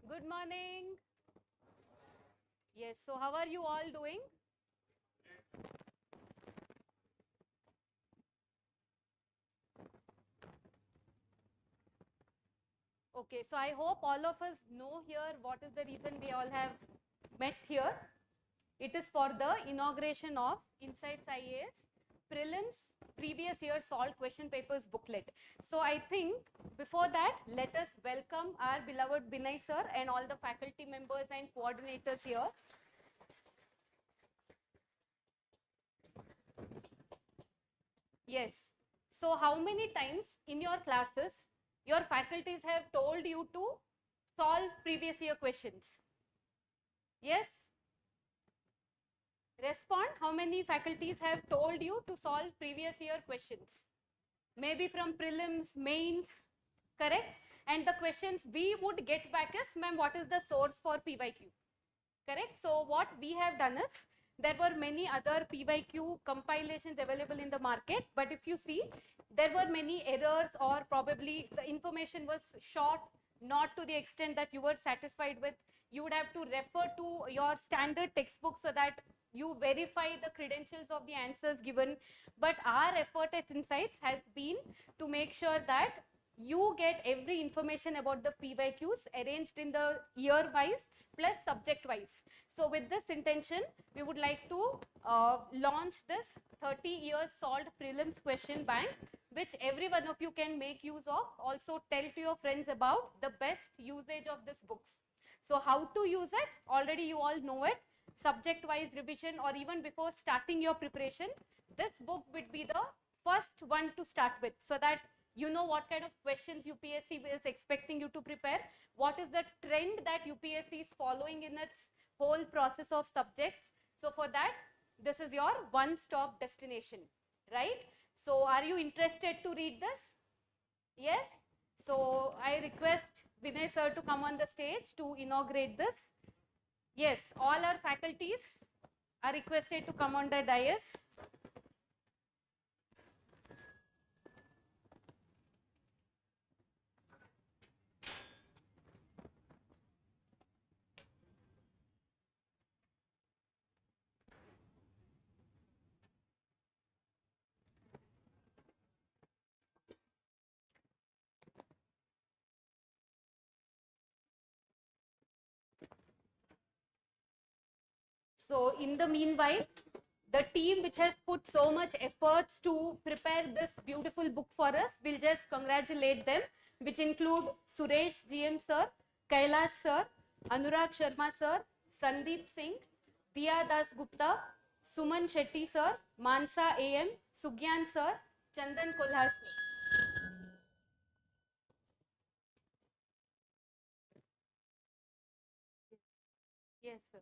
Good morning. Yes, so how are you all doing? Okay, so I hope all of us know here what is the reason we all have met here. It is for the inauguration of INSIGHTSIAS Prelims previous year solved question papers booklet. So I think before that, let us welcome our beloved Vinay Sir and all the faculty members and coordinators here. Yes. So how many times in your classes your faculties have told you to solve previous year questions? Yes? Respond. How many faculties have told you to solve previous year questions? Maybe from prelims, mains, correct? And the questions we would get back is, ma'am, what is the source for PYQ? Correct? So what we have done is, there were many other PYQ compilations available in the market, but if you see, there were many errors or probably the information was short, not to the extent that you were satisfied with. You would have to refer to your standard textbook so that you verify the credentials of the answers given. But our effort at Insights has been to make sure that you get every information about the PYQs arranged in the year wise plus subject wise. So with this intention, we would like to launch this 30 years solved prelims question bank, which every one of you can make use of. Also tell to your friends about the best usage of this books. So how to use it? Already you all know it. Subject wise revision, or even before starting your preparation, this book would be the first one to start with, so that you know what kind of questions UPSC is expecting you to prepare, what is the trend that UPSC is following in its whole process of subjects. So for that, this is your one-stop destination, right? So are you interested to read this? Yes? So I request Vinay Sir to come on the stage to inaugurate this. Yes, all our faculties are requested to come on the dais. So in the meanwhile, the team which has put so much efforts to prepare this beautiful book for us, will just congratulate them, which include Suresh GM Sir, Kailash Sir, Anurag Sharma Sir, Sandeep Singh, Diya Das Gupta, Suman Shetty Sir, Mansa AM, Sugyan Sir, Chandan Kolhar Sir. Yes, sir.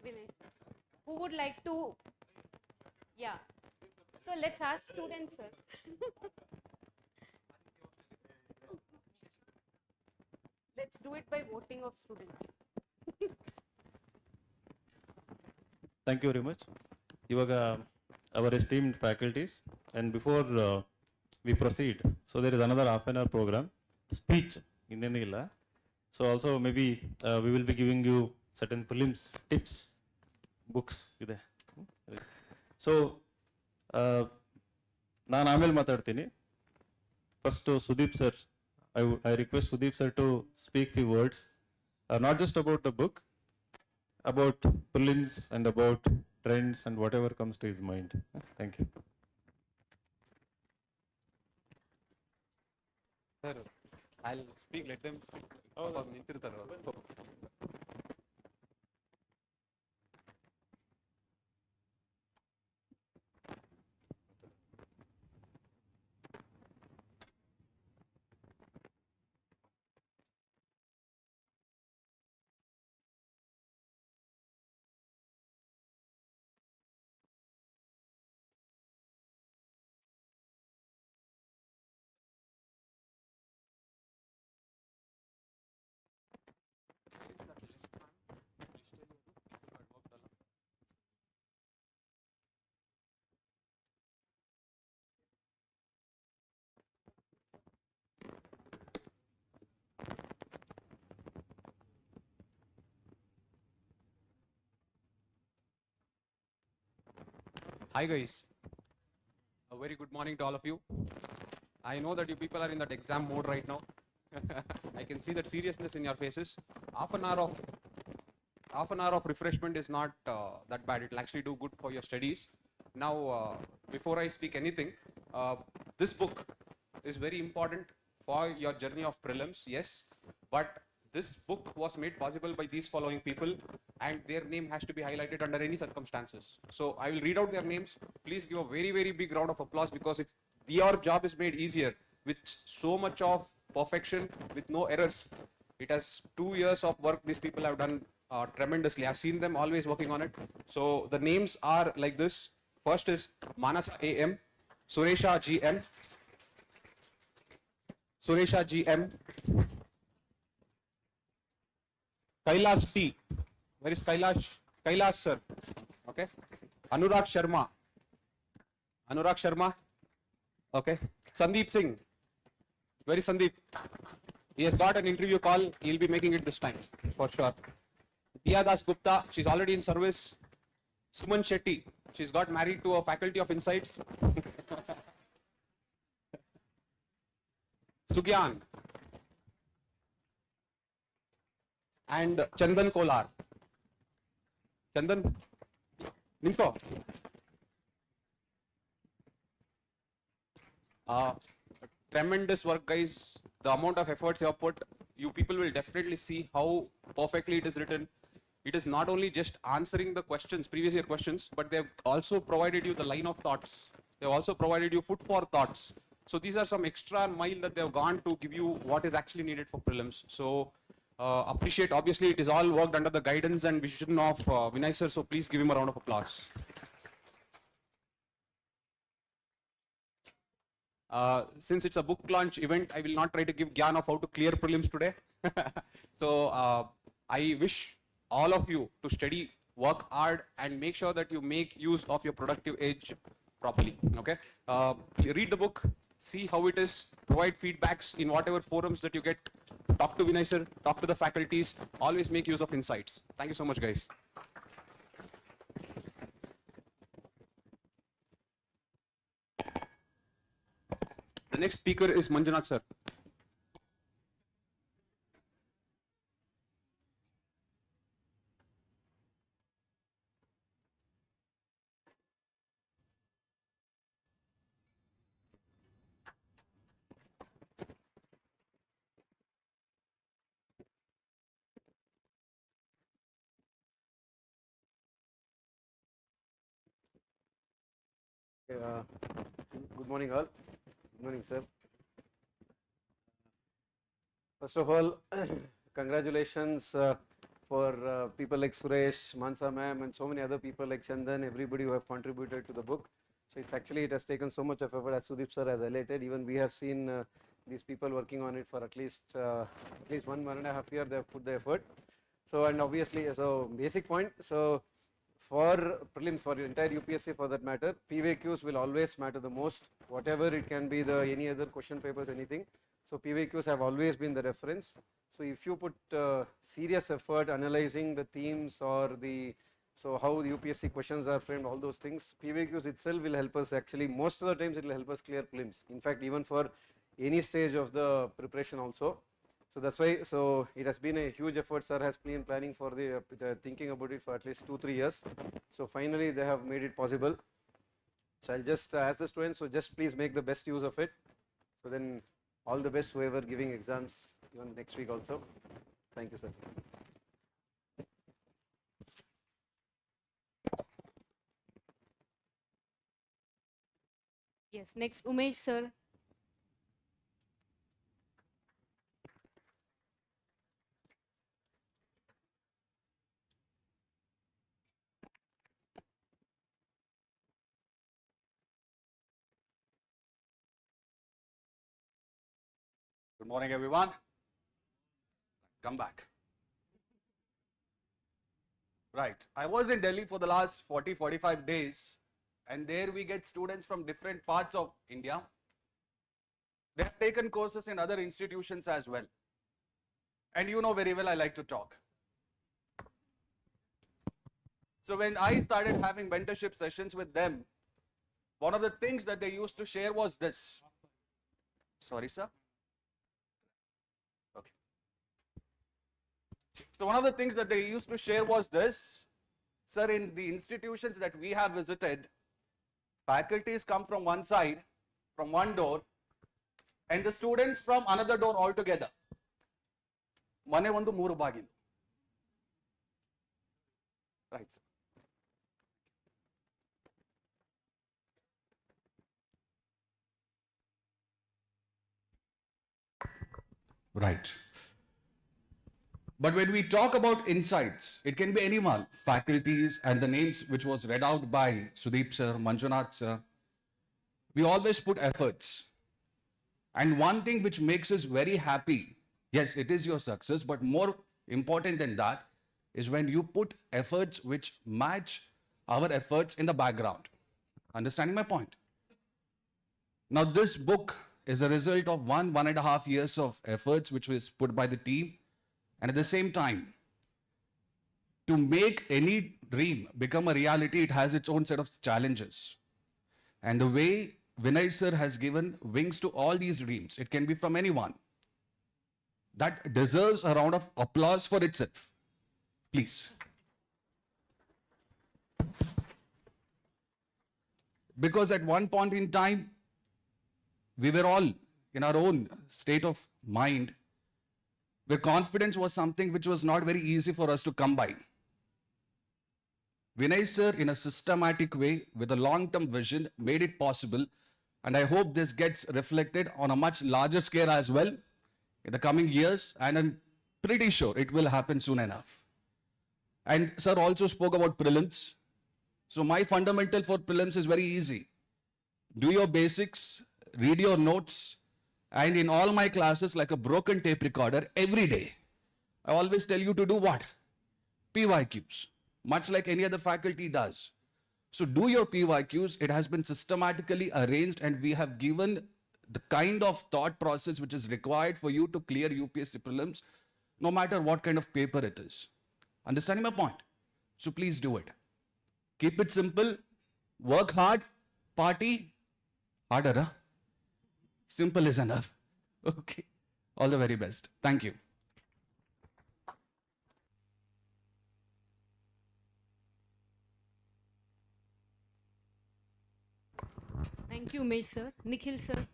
Vinay sir. Who would like to? Yeah. So let's ask students, sir. Let's do it by voting of students. Thank you very much. Ivaga, our esteemed faculties, and before we proceed, so there is another half an hour program, speech innenilla. So also maybe we will be giving you certain prelims tips, books ಇದೆ. So ನಾನು ಆಮೇಲೆ ಮಾತಾಡ್ತೀನಿ. First Sudeep sir, I request Sudeep sir to speak few words, not just about the book, about prelims and about trends and whatever comes to his mind. Thank you. Sir, I'll speak, let them speak. Hi guys, a very good morning to all of you. I know that you people are in that exam mode right now. I can see that seriousness in your faces. Half an hour of refreshment is not that bad. It will actually do good for your studies. Now, before I speak anything, this book is very important for your journey of prelims, yes, but this book was made possible by these following people, and their name has to be highlighted under any circumstances. So I will read out their names. Please give a very, very big round of applause, because if your job is made easier with so much of perfection, with no errors, it has 2 years of work these people have done tremendously. I've seen them always working on it. So the names are like this. First is Manasa AM, Suresha GM, Kailash T. Where is Kailash? Kailash sir. Okay. Anurag Sharma. Okay. Sandeep Singh. Where is Sandeep? He has got an interview call. He'll be making it this time for sure. Diya Das Gupta. She's already in service. Suman Shetty. She's got married to a faculty of Insights. Sugyan. And Chandan Kolar. Chandan, Ninko. Tremendous work, guys. The amount of efforts you have put, you people will definitely see how perfectly it is written. It is not only just answering the questions, previous year questions, but they've also provided you the line of thoughts. They've also provided you food for thoughts. So these are some extra mile that they've gone to give you what is actually needed for prelims. So appreciate, obviously it is all worked under the guidance and vision of Vinay Sir, so please give him a round of applause. Since it's a book launch event, I will not try to give Gyan of how to clear prelims today. So I wish all of you to study, work hard, and make sure that you make use of your productive age properly. Okay, read the book, see how it is, provide feedbacks in whatever forums that you get. Talk to Vinay Sir, talk to the faculties, always make use of insights. Thank you so much, guys. The next speaker is Manjunath Sir. Good morning all. Good morning sir. First of all, congratulations for people like Suresh, Mansa ma'am, and so many other people like Chandan, everybody who have contributed to the book. So it has taken so much of effort, as Sudeep sir has highlighted. Even we have seen these people working on it for at least 1.5 years. They have put the effort. So and obviously, so basic point. So for prelims, for the entire UPSC for that matter, PYQs will always matter the most. Whatever it can be, the any other question papers, anything. So PYQs have always been the reference. So if you put serious effort analyzing the themes or so how the UPSC questions are framed, all those things, PYQs itself will help us actually, most of the times it will help us clear prelims. In fact, even for any stage of the preparation also. So that's why, so it has been a huge effort. Sir has been planning for the thinking about it for at least 2-3 years. So finally they have made it possible. So I'll just ask the students, so just please make the best use of it. So then all the best whoever giving exams even next week also. Thank you, sir. Yes, next Umesh sir. Good morning, everyone. Come back. Right. I was in Delhi for the last 40-45 days, and there we get students from different parts of India. They have taken courses in other institutions as well. And you know very well I like to talk. So when I started having mentorship sessions with them, one of the things that they used to share was this. Sorry, sir. Okay. So one of the things that they used to share was this. Sir, in the institutions that we have visited, faculties come from one side, from one door, and the students from another door altogether. Mane ಒಂದು ಮೂರು ಬಾಗಿಲು. Right, sir. Right. But when we talk about insights, it can be anyone, faculties, and the names which was read out by Sudeep sir, Manjunath sir. We always put efforts. And one thing which makes us very happy, yes, it is your success, but more important than that is when you put efforts which match our efforts in the background. Understanding my point? Now, this book is a result of 1.5 years of efforts which was put by the team. And at the same time, to make any dream become a reality, it has its own set of challenges. And the way Vinay Sir has given wings to all these dreams, it can be from anyone, that deserves a round of applause for itself. Please. Because at one point in time, we were all in our own state of mind where confidence was something which was not very easy for us to come by. Vinay Sir, in a systematic way, with a long-term vision, made it possible. And I hope this gets reflected on a much larger scale as well in the coming years. And I'm pretty sure it will happen soon enough. And Sir also spoke about prelims. So my fundamental for prelims is very easy. Do your basics, read your notes, and in all my classes, like a broken tape recorder, every day, I always tell you to do what? PYQs, much like any other faculty does. So do your PYQs. It has been systematically arranged, and we have given the kind of thought process which is required for you to clear UPSC prelims, no matter what kind of paper it is. Understanding my point? So please do it. Keep it simple, work hard, party harder, huh? Simple is enough. Okay. All the very best. Thank you. Thank you, Umesh sir. Nikhil sir.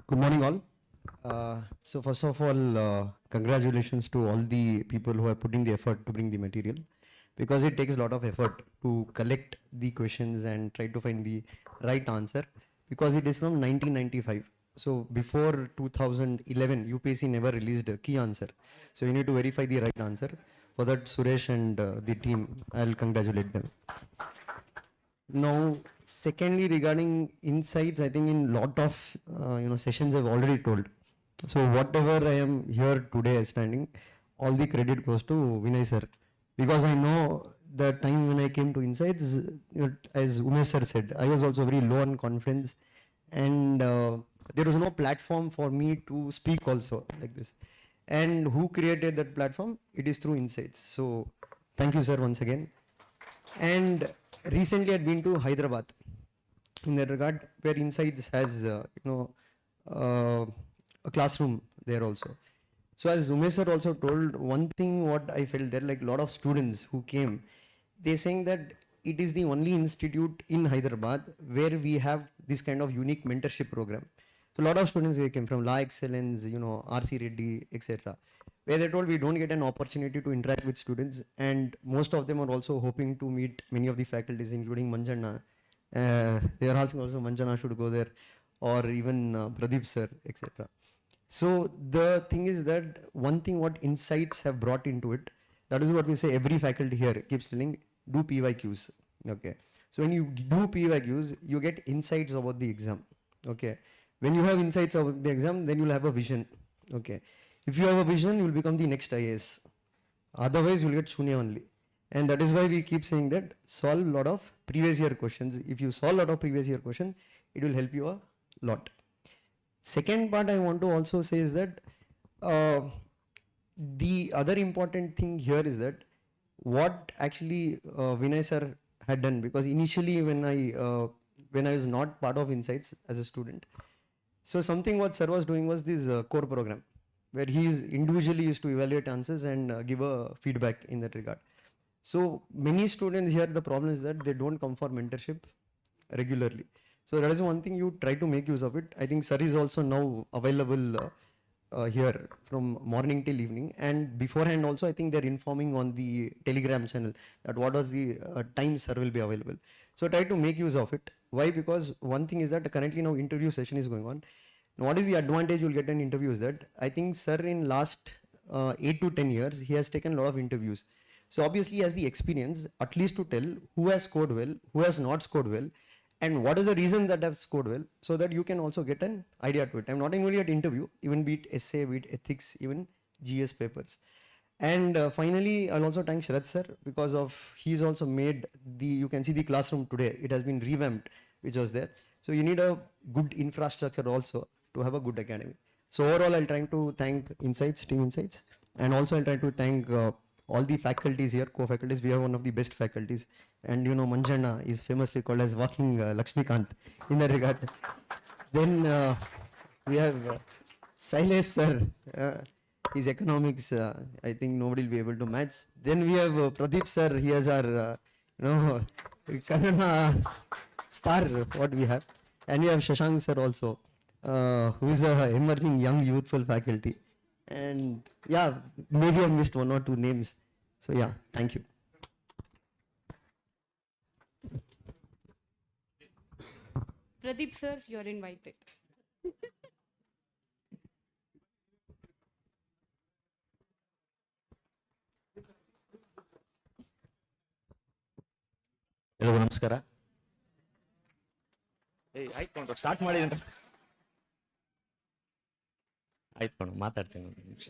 Good morning, all. So first of all, congratulations to all the people who are putting the effort to bring the material, because it takes a lot of effort to collect the questions and try to find the right answer, because it is from 1995. So before 2011, UPSC never released a key answer. So you need to verify the right answer. For that, Suresh and the team, I'll congratulate them. Now, secondly, regarding insights, I think in lot of sessions I've already told. So whatever I am here today standing, all the credit goes to Vinay Sir, because I know the time when I came to Insights, as Umesh Sir said, I was also very low on confidence, and there was no platform for me to speak also like this. And who created that platform? It is through Insights. So thank you, sir, once again. And recently I'd been to Hyderabad in that regard, where Insights has a classroom there also. So as Umesh sir also told, one thing what I felt there, like a lot of students who came, they saying that it is the only institute in Hyderabad where we have this kind of unique mentorship program. So a lot of students, they came from La Excellence, RC Reddy, etc., where they told we don't get an opportunity to interact with students, and most of them are also hoping to meet many of the faculties, including Manjana. They are asking also Manjana should go there, or even Pradeep sir, etc. So the thing is that one thing what Insights have brought into it, that is what we say every faculty here keeps telling, do PYQs. Okay. So when you do PYQs, you get insights about the exam. Okay. When you have insights about the exam, then you'll have a vision. Okay. If you have a vision, you'll become the next IAS. Otherwise, you'll get Shunya only. And that is why we keep saying that solve a lot of previous year questions. If you solve a lot of previous year questions, it will help you a lot. Second part I want to also say is that the other important thing here is that what actually Vinay sir had done, because initially when I was not part of Insights as a student, so something what sir was doing was this core program, where he is individually used to evaluate answers and give a feedback in that regard. So many students here, the problem is that they don't come for mentorship regularly. So that is one thing you try to make use of it. I think sir is also now available here from morning till evening, and beforehand also I think they're informing on the Telegram channel that what was the time sir will be available. So try to make use of it. Why? Because one thing is that currently now interview session is going on. Now, what is the advantage you'll get in interview is that I think sir in last 8 to 10 years, he has taken a lot of interviews. So obviously he has the experience at least to tell who has scored well, who has not scored well, and what is the reason that I've scored well, so that you can also get an idea to it. I'm not only at interview, even be it essay, be it ethics, even GS papers. And finally, I'll also thank Sharath sir, because of he's also made you can see the classroom today, it has been revamped, which was there. So you need a good infrastructure also to have a good academy. So overall, I'll try to thank Insights, Team Insights, and also I'll try to thank all the faculties here, co-faculties. We have one of the best faculties, and Manjana is famously called as walking Lakshmikant in that regard. Then we have Sailesh sir, his economics, I think nobody will be able to match. Then we have Pradeep sir, he has our, Kannada star, what we have. And we have Shashank sir also, who is a emerging young youthful faculty. And yeah, maybe I missed one or two names. So yeah, thank you. Pradeep sir, you're invited. ಎಲ್ರಿಗೂ ನಮಸ್ಕಾರ. ಆಯ್ತು ಕಣೋ, start ಮಾಡಿ ಅಂತ ಆಯ್ತು ಕಣೋ, ಮಾತಾಡ್ತೀನಿ ಒಂದು ನಿಮಿಷ.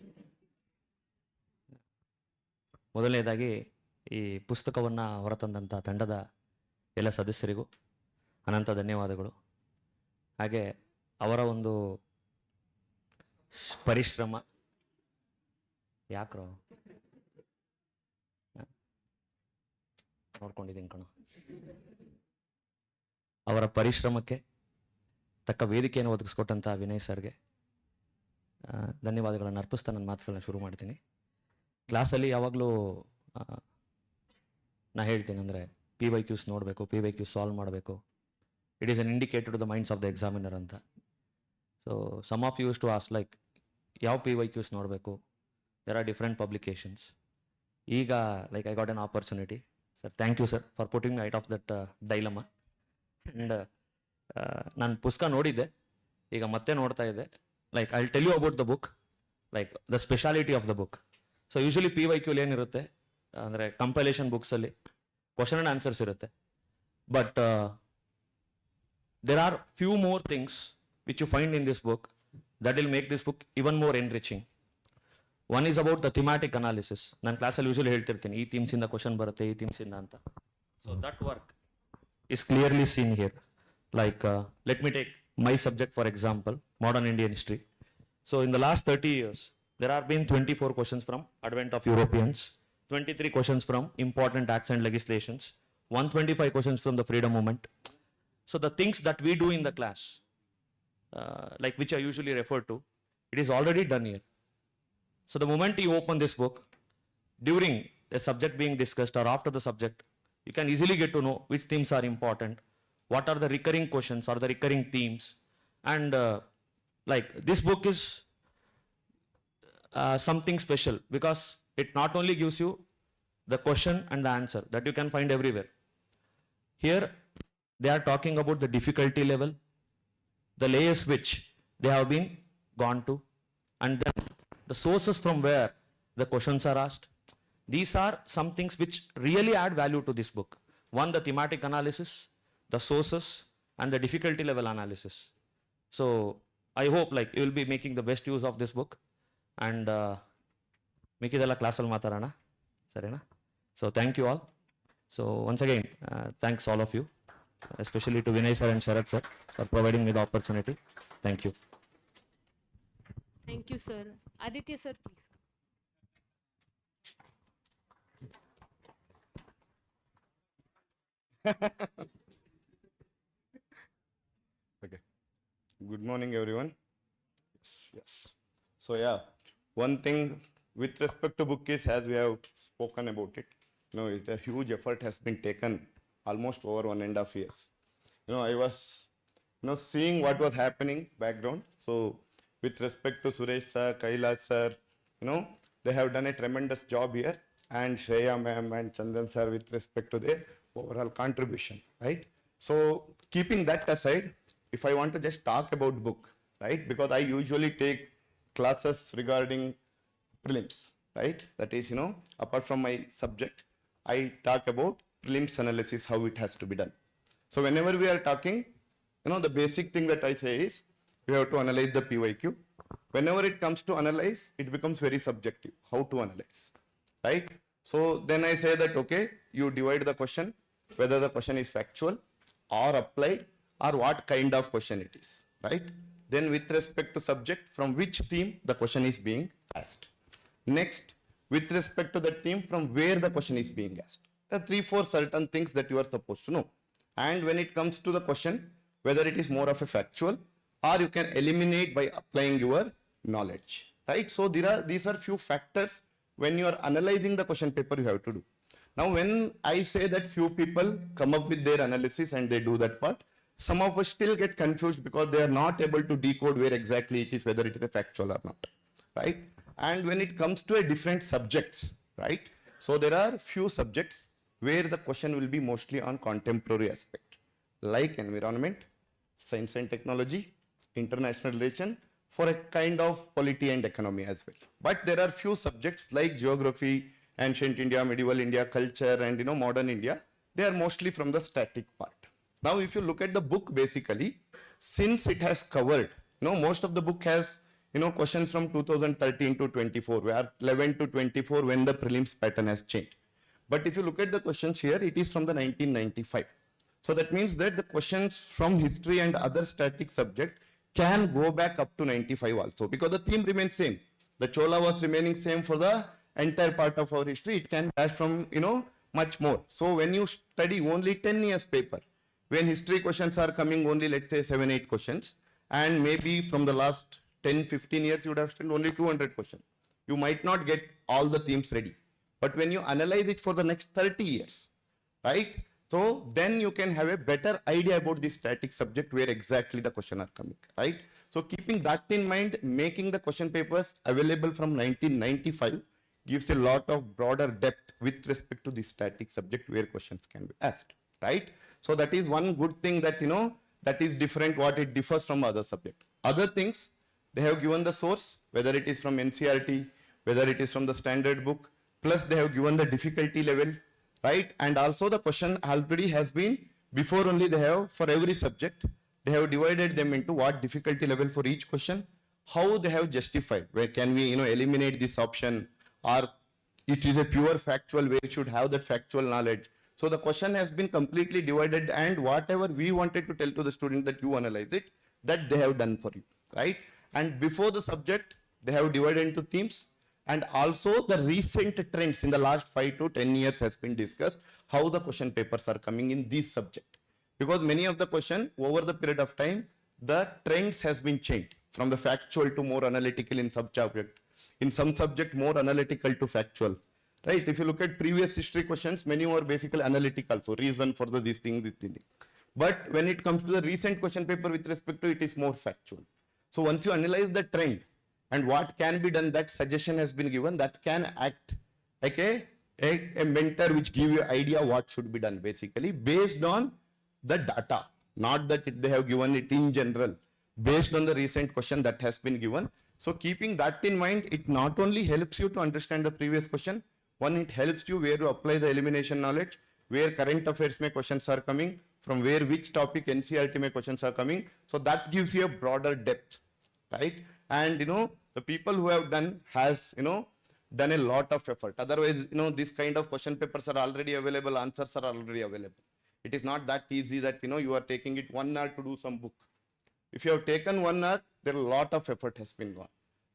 ಮೊದಲನೇದಾಗಿ ಈ ಪುಸ್ತಕವನ್ನು ಹೊರತಂದಂಥ ತಂಡದ ಎಲ್ಲ ಸದಸ್ಯರಿಗೂ ಅನಂತ ಧನ್ಯವಾದಗಳು. ಹಾಗೆ ಅವರ ಒಂದು ಪರಿಶ್ರಮ, ಯಾಕ್ರೋ ನೋಡ್ಕೊಂಡಿದ್ದೀನಿ ಕಣೋ, ಅವರ ಪರಿಶ್ರಮಕ್ಕೆ ತಕ್ಕ ವೇದಿಕೆಯನ್ನು ಒದಗಿಸ್ಕೊಟ್ಟಂಥ ವಿನಯ್ ಸರ್ಗೆ ಧನ್ಯವಾದಗಳನ್ನು ಅರ್ಪಿಸ್ತಾ ನನ್ನ ಮಾತುಗಳನ್ನ ಶುರು ಮಾಡ್ತೀನಿ. ಕ್ಲಾಸಲ್ಲಿ ಯಾವಾಗಲೂ ನಾ ಹೇಳ್ತೀನಿ ಅಂದರೆ PYQs ನೋಡಬೇಕು, PYQs ಸಾಲ್ವ್ ಮಾಡಬೇಕು. It is an indicator to the minds of the examiner ಅಂತ. So some of use to us like ಯಾವ PYQs ನೋಡಬೇಕು, ದೇರ್ ಆರ್ ಡಿಫ್ರೆಂಟ್ ಪಬ್ಲಿಕೇಶನ್ಸ್. ಈಗ like I got an opportunity. Sir, thank you sir for putting me out of that dilemma. And ನಾನು ಪುಸ್ತಕ ನೋಡಿದ್ದೆ, ಈಗ ಮತ್ತೆ ನೋಡ್ತಾ ಇದೆ. Like I tell you about the book, like the speciality of the book. So usually PYQ ಏನಿರುತ್ತೆ ಅಂದರೆ compilation ಬುಕ್ಸಲ್ಲಿ question and answers ಇರುತ್ತೆ. But there are few more things which you find in this book that will make this book even more enriching. One is about the thematic analysis. ನಾನು ಕ್ಲಾಸಲ್ಲಿ usually ಹೇಳ್ತಿರ್ತೀನಿ ಈ ಥೀಮ್ಸಿಂದ question ಬರುತ್ತೆ, ಈ ಥೀಮ್ಸಿಂದ ಅಂತ. So that work is clearly seen here. Like, let me take my subject for example, modern Indian history. So in the last 30 years, there have been 24 questions from advent of Europeans, 23 questions from important acts and legislations, 125 questions from the freedom movement. So the things that we do in the class, like which I usually refer to, it is already done here. So the moment you open this book, during a subject being discussed or after the subject, you can easily get to know which themes are important, what are the recurring questions or the recurring themes. And like this book is something special because it not only gives you the question and the answer that you can find everywhere. Here they are talking about the difficulty level, the layers which they have been gone to, and then the sources from where the questions are asked. These are some things which really add value to this book. One, the thematic analysis, the sources, and the difficulty level analysis. So I hope like you will be making the best use of this book. And ಮಿಕ್ಕಿದೆಲ್ಲ ಕ್ಲಾಸಲ್ಲಿ ಮಾತಾಡೋಣ, ಸರಿನಾ? So thank you all. So once again, thanks all of you, especially to Vinay Sir and Sharat Sir for providing me the opportunity. Thank you. Thank you, sir. Aditya sir, please. Okay. Good morning, everyone. Yes. So yeah, one thing with respect to book is, as we have spoken about it, a huge effort has been taken almost over 1.5 years. I was, seeing what was happening background. So with respect to Suresh sir, Kailash sir, they have done a tremendous job here, and Shreya ma'am and Chandan sir with respect to their overall contribution, right? So keeping that aside, if I want to just talk about book, right? Because I usually take classes regarding prelims, right? That is, apart from my subject, I talk about prelims analysis, how it has to be done. So whenever we are talking, the basic thing that I say is, we have to analyze the PYQ. Whenever it comes to analyze, it becomes very subjective, how to analyze, right? So then I say that, okay, you divide the question, whether the question is factual or applied or what kind of question it is, right? Then with respect to subject, from which theme the question is being asked. Next, with respect to the theme, from where the question is being asked. There are 3-4 certain things that you are supposed to know. And when it comes to the question, whether it is more of a factual or you can eliminate by applying your knowledge, right? So these are few factors when you are analyzing the question paper you have to do. Now, when I say that few people come up with their analysis and they do that part, some of us still get confused because they are not able to decode where exactly it is, whether it is a factual or not, right? And when it comes to a different subjects, right? So there are few subjects where the question will be mostly on contemporary aspect, like environment, science and technology, international relation, for a kind of polity and economy as well. But there are few subjects like geography, ancient India, medieval India, culture, and modern India. They are mostly from the static part. Now, if you look at the book, basically, since it has covered, most of the book has, questions from 2013 to 24, where 11 to 24 when the prelims pattern has changed. But if you look at the questions here, it is from the 1995. So that means that the questions from history and other static subject can go back up to 95 also, because the theme remains same. The Chola was remaining same for the entire part of our history. It can dash from, much more. So when you study only 10 years paper, when history questions are coming only, let's say 7-8 questions, and maybe from the last 10-15 years, you would have studied only 200 questions. You might not get all the themes ready. But when you analyze it for the next 30 years, right? So then you can have a better idea about the static subject where exactly the question are coming, right? So keeping that in mind, making the question papers available from 1995 gives a lot of broader depth with respect to the static subject where questions can be asked, right? So that is one good thing that, that is different, what it differs from other subject. other things, they have given the source, whether it is from NCERT, whether it is from the standard book, plus they have given the difficulty level, right? And also the question already has been, before only they have, for every subject, they have divided them into what difficulty level for each question, how they have justified, where can we, eliminate this option, or it is a pure factual where you should have that factual knowledge. So the question has been completely divided, and whatever we wanted to tell to the student that you analyze it, that they have done for you, right? And before the subject, they have divided into themes, and also the recent trends in the last 5 to 10 years has been discussed, how the question papers are coming in this subject. Because many of the question over the period of time, the trends has been changed from the factual to more analytical in subject. In some subject, more analytical to factual, right? If you look at previous history questions, many were basically analytical, so reason for the this thing. But when it comes to the recent question paper with respect to it is more factual. So once you analyze the trend and what can be done, that suggestion has been given that can act like a mentor which give you idea what should be done basically based on the data, not that they have given it in general, based on the recent question that has been given. So keeping that in mind, it not only helps you to understand the previous question, one, it helps you where to apply the elimination knowledge, where current affairs mein questions are coming, from where which topic NCERT mein questions are coming. So that gives you a broader depth, right? And the people who have done has done a lot of effort. Otherwise, this kind of question papers are already available, answers are already available. It is not that easy that you are taking it 1 hour to do some book. If you have taken 1 hour, there a lot of effort has been gone.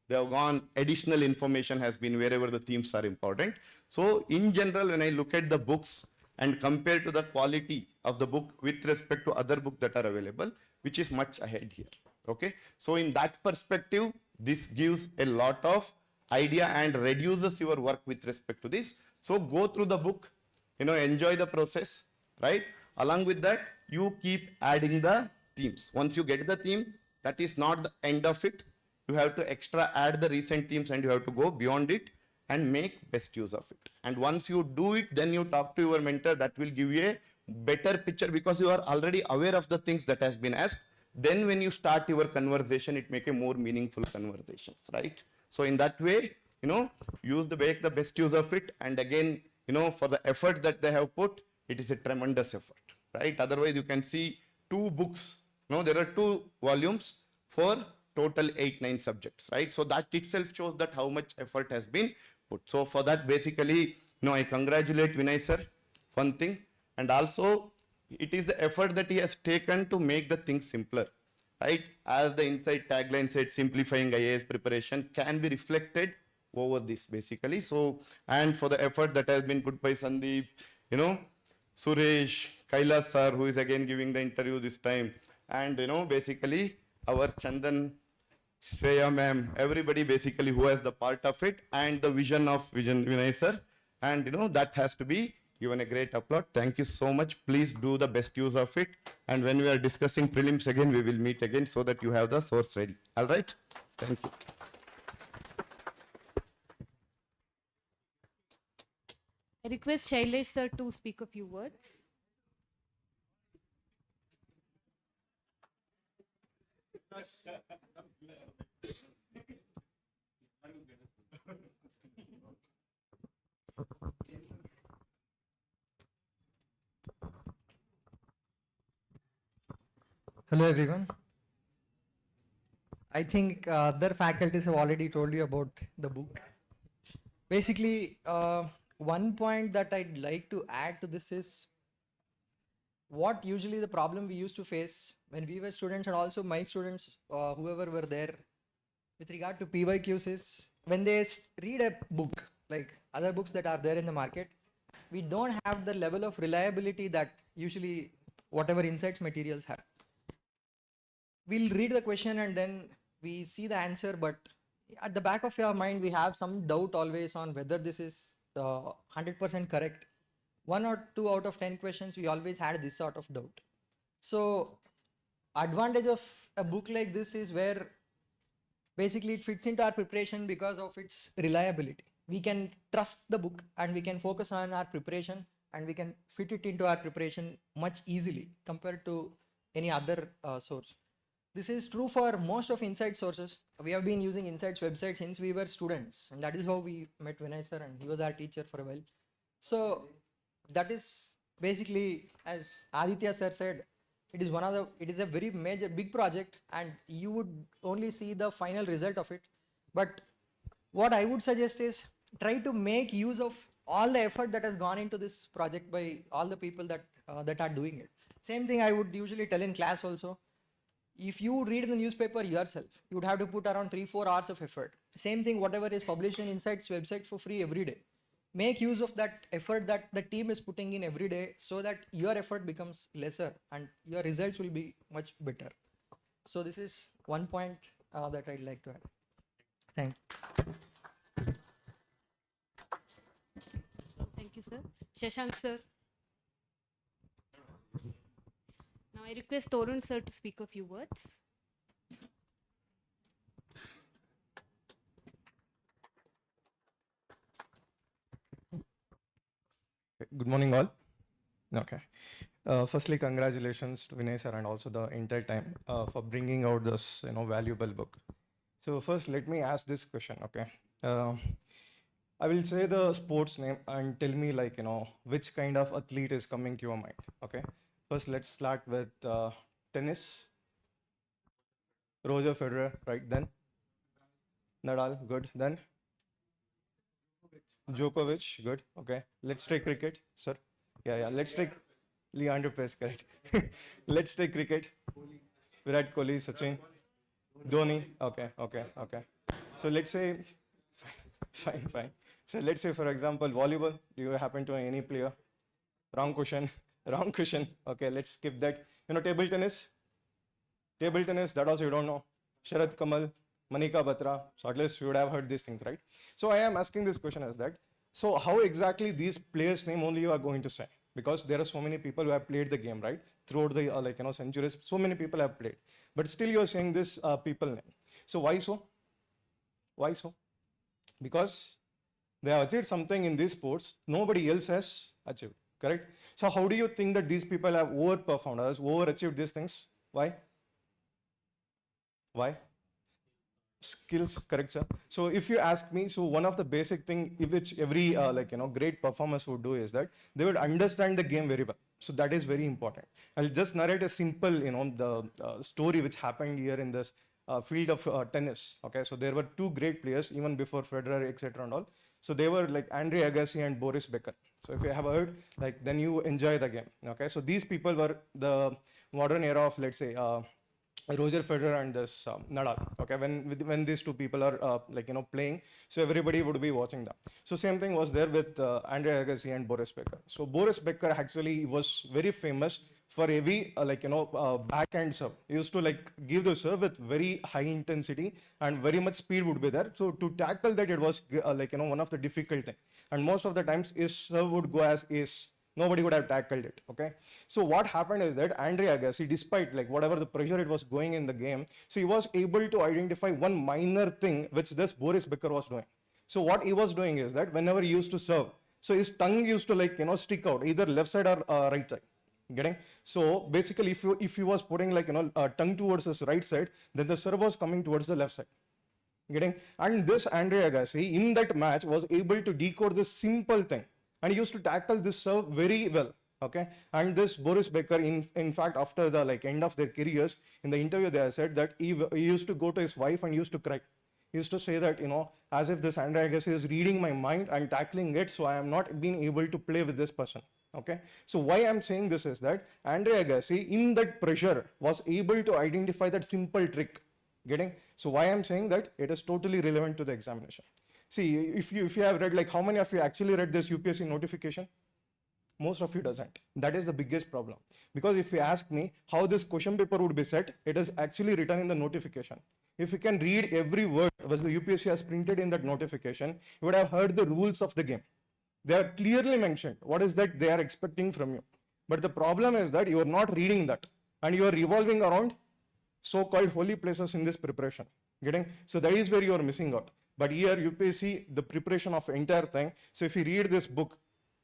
They have gone, additional information has been wherever the themes are important. So in general, when I look at the books and compare to the quality of the book with respect to other books that are available, which is much ahead here. Okay. So in that perspective, this gives a lot of idea and reduces your work with respect to this. So go through the book, enjoy the process, right? Along with that, you keep adding the themes. Once you get the theme, that is not the end of it. You have to extra add the recent themes and you have to go beyond it and make best use of it. And once you do it, then you talk to your mentor. That will give you a better picture because you are already aware of the things that has been asked. Then when you start your conversation, it make a more meaningful conversations, right? So in that way, make the best use of it. And again, for the effort that they have put, it is a tremendous effort, right? Otherwise, you can see 2 books. There are 2 volumes for total 8-9 subjects, right? So that itself shows that how much effort has been put. So for that, basically, I congratulate Vinay Sir, one thing. And also, it is the effort that he has taken to make the things simpler, right? As the Insight tagline said, simplifying IAS preparation can be reflected over this basically. So, and for the effort that has been put by Sandeep, Suresh, Kailas sir, who is again giving the interview this time, and basically our Chandan, Shreya ma'am, everybody basically who has the part of it, and the vision of Vinay sir, and that has to be given a great applause. Thank you so much. Please do the best use of it. And when we are discussing prelims again, we will meet again so that you have the source ready. All right? Thank you. I request Shailesh sir to speak a few words. Hello everyone. I think other faculties have already told you about the book. Basically, one point that I'd like to add to this is what usually the problem we used to face when we were students, and also my students, whoever were there, with regard to PYQs is when they read a book, like other books that are there in the market, we don't have the level of reliability that usually whatever insights materials have. We'll read the question and then we see the answer, but at the back of your mind, we have some doubt always on whether this is 100% correct. 1 or 2 out of 10 questions, we always had this sort of doubt. So advantage of a book like this is where basically it fits into our preparation because of its reliability. We can trust the book and we can focus on our preparation and we can fit it into our preparation much easily compared to any other source. This is true for most of Insight sources. We have been using Insight's website since we were students, and that is how we met Vinay Sir, and he was our teacher for a while. So that is basically, as Aditya Sir said, it is a very major, big project, and you would only see the final result of it. But what I would suggest is try to make use of all the effort that has gone into this project by all the people that are doing it. Same thing I would usually tell in class also. If you read in the newspaper yourself, you would have to put around 3-4 hours of effort. Same thing, whatever is published in Insight's website for free every day. Make use of that effort that the team is putting in every day so that your effort becomes lesser and your results will be much better. So this is one point that I'd like to add. Thank you. Thank you, sir. Shashank sir. Now I request Torun sir to speak a few words. Good morning, all. Okay. Firstly, congratulations to Vinay Sir and also the entire time for bringing out this, valuable book. So first, let me ask this question. Okay. I will say the sports name and tell me, which kind of athlete is coming to your mind. Okay. First, let's start with tennis. Roger Federer, right? Then Nadal, good. Then Djokovic, good. Okay. Let's take cricket, sir. Yeah. Let's take Leandro Paes, correct. Let's take cricket. Virat Kohli, Sachin, Dhoni. Okay. So let's say, fine. So let's say, for example, volleyball. Do you happen to know any player? Wrong question. Okay, let's skip that. Table tennis. That also you don't know. Sharad Kamal, Manika Batra. So at least you would have heard these things, right? So I am asking this question as that. So how exactly these players' name only you are going to say? Because there are so many people who have played the game, right? Throughout the centuries, so many people have played. But still you are saying this people name. So why so? Because they have achieved something in these sports nobody else has achieved, correct? So how do you think that these people have overperformed us, overachieved these things? Why? Skills, correct, sir? So if you ask me, so one of the basic thing which every great performers would do is that they would understand the game very well. So that is very important. I'll just narrate a simple, the story which happened here in this field of tennis. Okay, so there were two great players even before Federer, etc. and all. So they were like Andre Agassi and Boris Becker. So if you have heard, then you enjoy the game. Okay, so these people were the modern era of, let's say, Roger Federer and this Nadal. Okay, when these two people are playing, so everybody would be watching them. So same thing was there with Andre Agassi and Boris Becker. So Boris Becker actually was very famous for heavy backhand serve. He used to give the serve with very high intensity and very much speed would be there. So to tackle that, it was one of the difficult thing. And most of the times his serve would go as ace. Nobody would have tackled it, okay? So what happened is that Andre Agassi, despite whatever the pressure it was going in the game, so he was able to identify one minor thing which this Boris Becker was doing. So what he was doing is that whenever he used to serve, so his tongue used to stick out, either left side or right side. Getting? So basically if he was putting tongue towards his right side, then the serve was coming towards the left side. Getting? And this Andre Agassi in that match was able to decode this simple thing. And he used to tackle this serve very well, okay? And this Boris Becker, in fact, after the end of their careers, in the interview they said that he used to go to his wife and used to cry. He used to say that, as if this Andre Agassi is reading my mind and tackling it, so I am not being able to play with this person, okay? So why I'm saying this is that Andre Agassi, in that pressure, was able to identify that simple trick, getting? So why I'm saying that it is totally relevant to the examination. See, if you have read, how many of you actually read this UPSC notification? Most of you doesn't. That is the biggest problem. Because if you ask me how this question paper would be set, it is actually written in the notification. If you can read every word which the UPSC has printed in that notification, you would have heard the rules of the game. They are clearly mentioned. What is that they are expecting from you? But the problem is that you are not reading that. And you are revolving around so-called holy places in this preparation. Getting? So that is where you are missing out. But here UPSC, the preparation of entire thing. So if you read this book,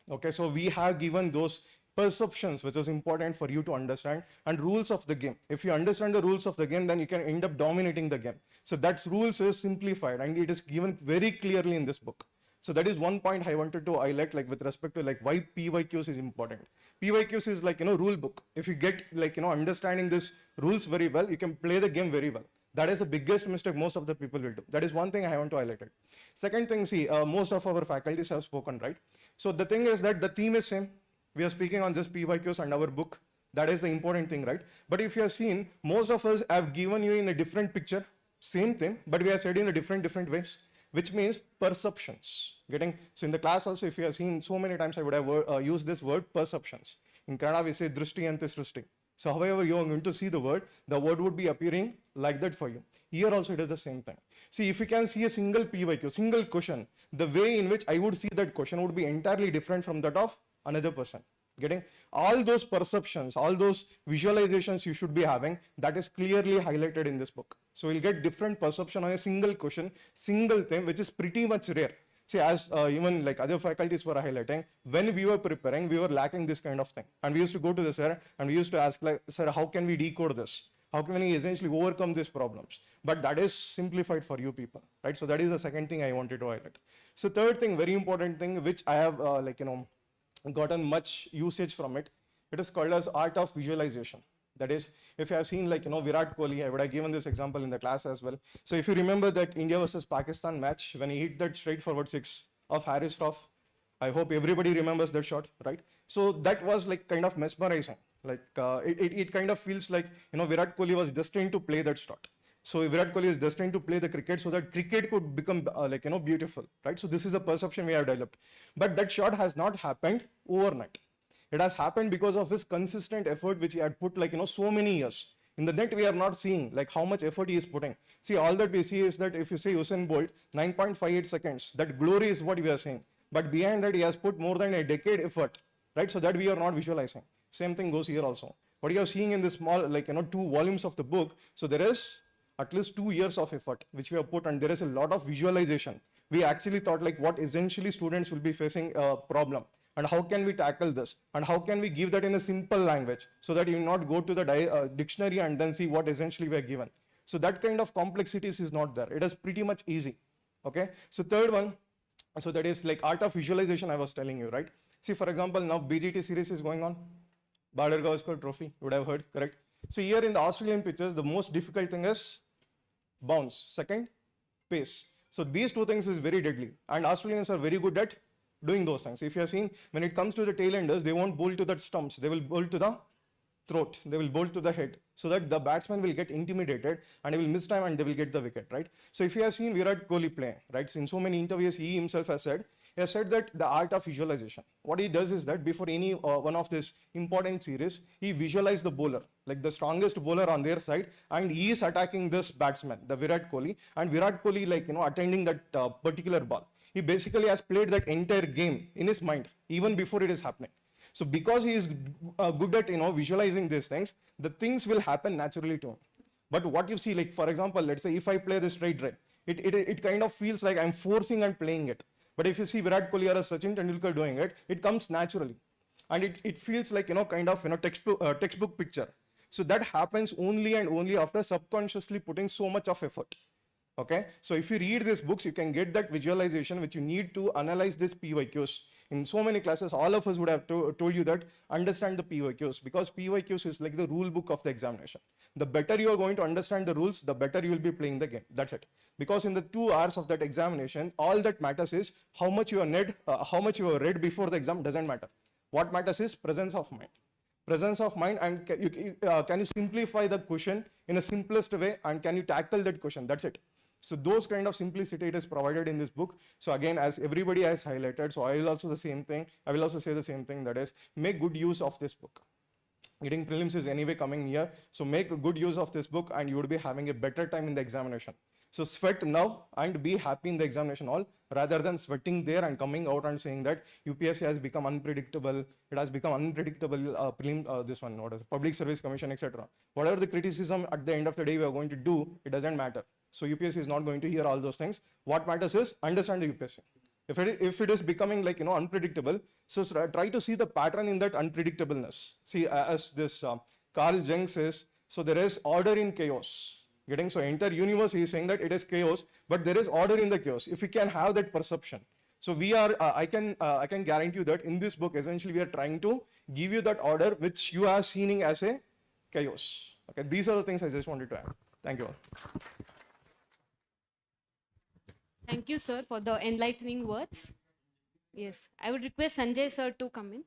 okay, so we have given those perceptions, which is important for you to understand, and rules of the game. If you understand the rules of the game, then you can end up dominating the game. So that's rules is simplified, and it is given very clearly in this book. So that is one point I wanted to highlight, like with respect to like why PYQs is important. PYQs is like, rule book. If you get like, understanding this rules very well, you can play the game very well. That is the biggest mistake most of the people will do. That is one thing I want to highlight it. Second thing, see, most of our faculties have spoken, right? So the thing is that the theme is same. We are speaking on just PYQs and our book. That is the important thing, right? But if you have seen, most of us have given you in a different picture, same thing, but we are said in a different ways, which means perceptions. So in the class also, if you have seen so many times, I would have used this word perceptions. In Kannada, we say drishti ante srishti. So however you are going to see the word would be appearing like that for you. Here also it is the same thing. See, if you can see a single PYQ, single question, the way in which I would see that question would be entirely different from that of another person. Getting all those perceptions, all those visualizations you should be having, that is clearly highlighted in this book. So you'll get different perception on a single question, single thing, which is pretty much rare. See, as even like other faculties were highlighting, when we were preparing, we were lacking this kind of thing. And we used to go to the sir and we used to ask, like, sir, how can we decode this? How can we essentially overcome these problems? But that is simplified for you people, right? So that is the second thing I wanted to highlight. So third thing, very important thing, which I have gotten much usage from it. It is called as art of visualization. That is, if you have seen like, Virat Kohli, I would have given this example in the class as well. So if you remember that India versus Pakistan match, when he hit that straightforward six of Harris Roth, I hope everybody remembers that shot, right? So that was like kind of mesmerizing. Like it kind of feels like, Virat Kohli was destined to play that shot. So Virat Kohli is destined to play the cricket so that cricket could become beautiful, right? So this is a perception we have developed. But that shot has not happened overnight. It has happened because of his consistent effort, which he had put so many years. In the net, we are not seeing like how much effort he is putting. See, all that we see is that if you say Usain Bolt, 9.58 seconds, that glory is what we are seeing. But behind that, he has put more than a decade effort, right? So that we are not visualizing. Same thing goes here also. What you are seeing in this small, 2 volumes of the book, so there is at least 2 years of effort, which we have put, and there is a lot of visualization. We actually thought like what essentially students will be facing a problem, and how can we tackle this, and how can we give that in a simple language, so that you will not go to the dictionary and then see what essentially we are given. So that kind of complexities is not there. It is pretty much easy, okay? So third one, so that is like art of visualization I was telling you, right? See, for example, now BGT series is going on, Border Gavaskar Trophy, you would have heard, correct? So here in the Australian pitches, the most difficult thing is bounce, second, pace. So these two things is very deadly, and Australians are very good at doing those things. If you have seen, when it comes to the tailenders, they won't bowl to the stumps, they will bowl to the throat, they will bowl to the head, so that the batsman will get intimidated and he will miss time and they will get the wicket, right? So if you have seen Virat Kohli play, right, in so many interviews, he himself has said that the art of visualization, what he does is that before any one of this important series, he visualized the bowler, like the strongest bowler on their side, and he is attacking this batsman, the Virat Kohli, and Virat Kohli attending that particular ball. He basically has played that entire game in his mind, even before it is happening. So because he is good at visualizing these things, the things will happen naturally to him. But what you see, like for example, let's say if I play the straight drive, it kind of feels like I'm forcing and playing it. But if you see Virat Kohli or Sachin Tendulkar doing it, it comes naturally. And it feels like, textbook picture. So that happens only and only after subconsciously putting so much of effort. Okay, so if you read these books, you can get that visualization which you need to analyze these PYQs. In so many classes, all of us would have told you that understand the PYQs, because PYQs is like the rule book of the examination. The better you are going to understand the rules, the better you will be playing the game. That's it. Because in the 2 hours of that examination, all that matters is how much you have read before the exam doesn't matter. What matters is presence of mind. Presence of mind, and can you simplify the question in a simplest way, and can you tackle that question? That's it. So those kind of simplicity it is provided in this book. So again, as everybody has highlighted, so I will also say the same thing, that is, make good use of this book. Getting prelims is anyway coming near, so make a good use of this book and you would be having a better time in the examination. So sweat now and be happy in the examination hall, rather than sweating there and coming out and saying that UPSC has become unpredictable, it has become unpredictable, Public Service Commission, etc. Whatever the criticism at the end of the day we are going to do, it doesn't matter. So UPSC is not going to hear all those things. What matters is understand the UPSC. If it is becoming like, unpredictable, so try to see the pattern in that unpredictableness. See, as this Carl Jung says, so there is order in chaos. Getting so entire universe, he is saying that it is chaos, but there is order in the chaos. If we can have that perception, so we are, I can guarantee you that in this book, essentially we are trying to give you that order which you are seeing as a chaos. Okay, these are the things I just wanted to add. Thank you all. Thank you, sir, for the enlightening words. Yes, I would request Sanjay sir to come in.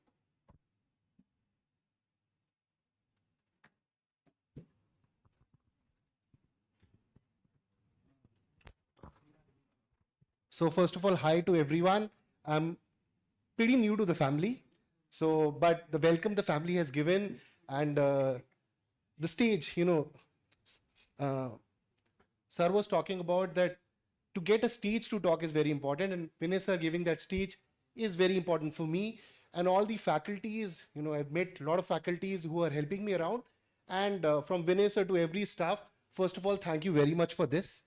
So first of all, hi to everyone. I'm pretty new to the family, but the welcome the family has given and the stage, Sir was talking about that to get a stage to talk is very important, and Vinay Sir giving that stage is very important for me and all the faculties. I've met a lot of faculties who are helping me around, and from Vinay Sir to every staff, first of all, thank you very much for this.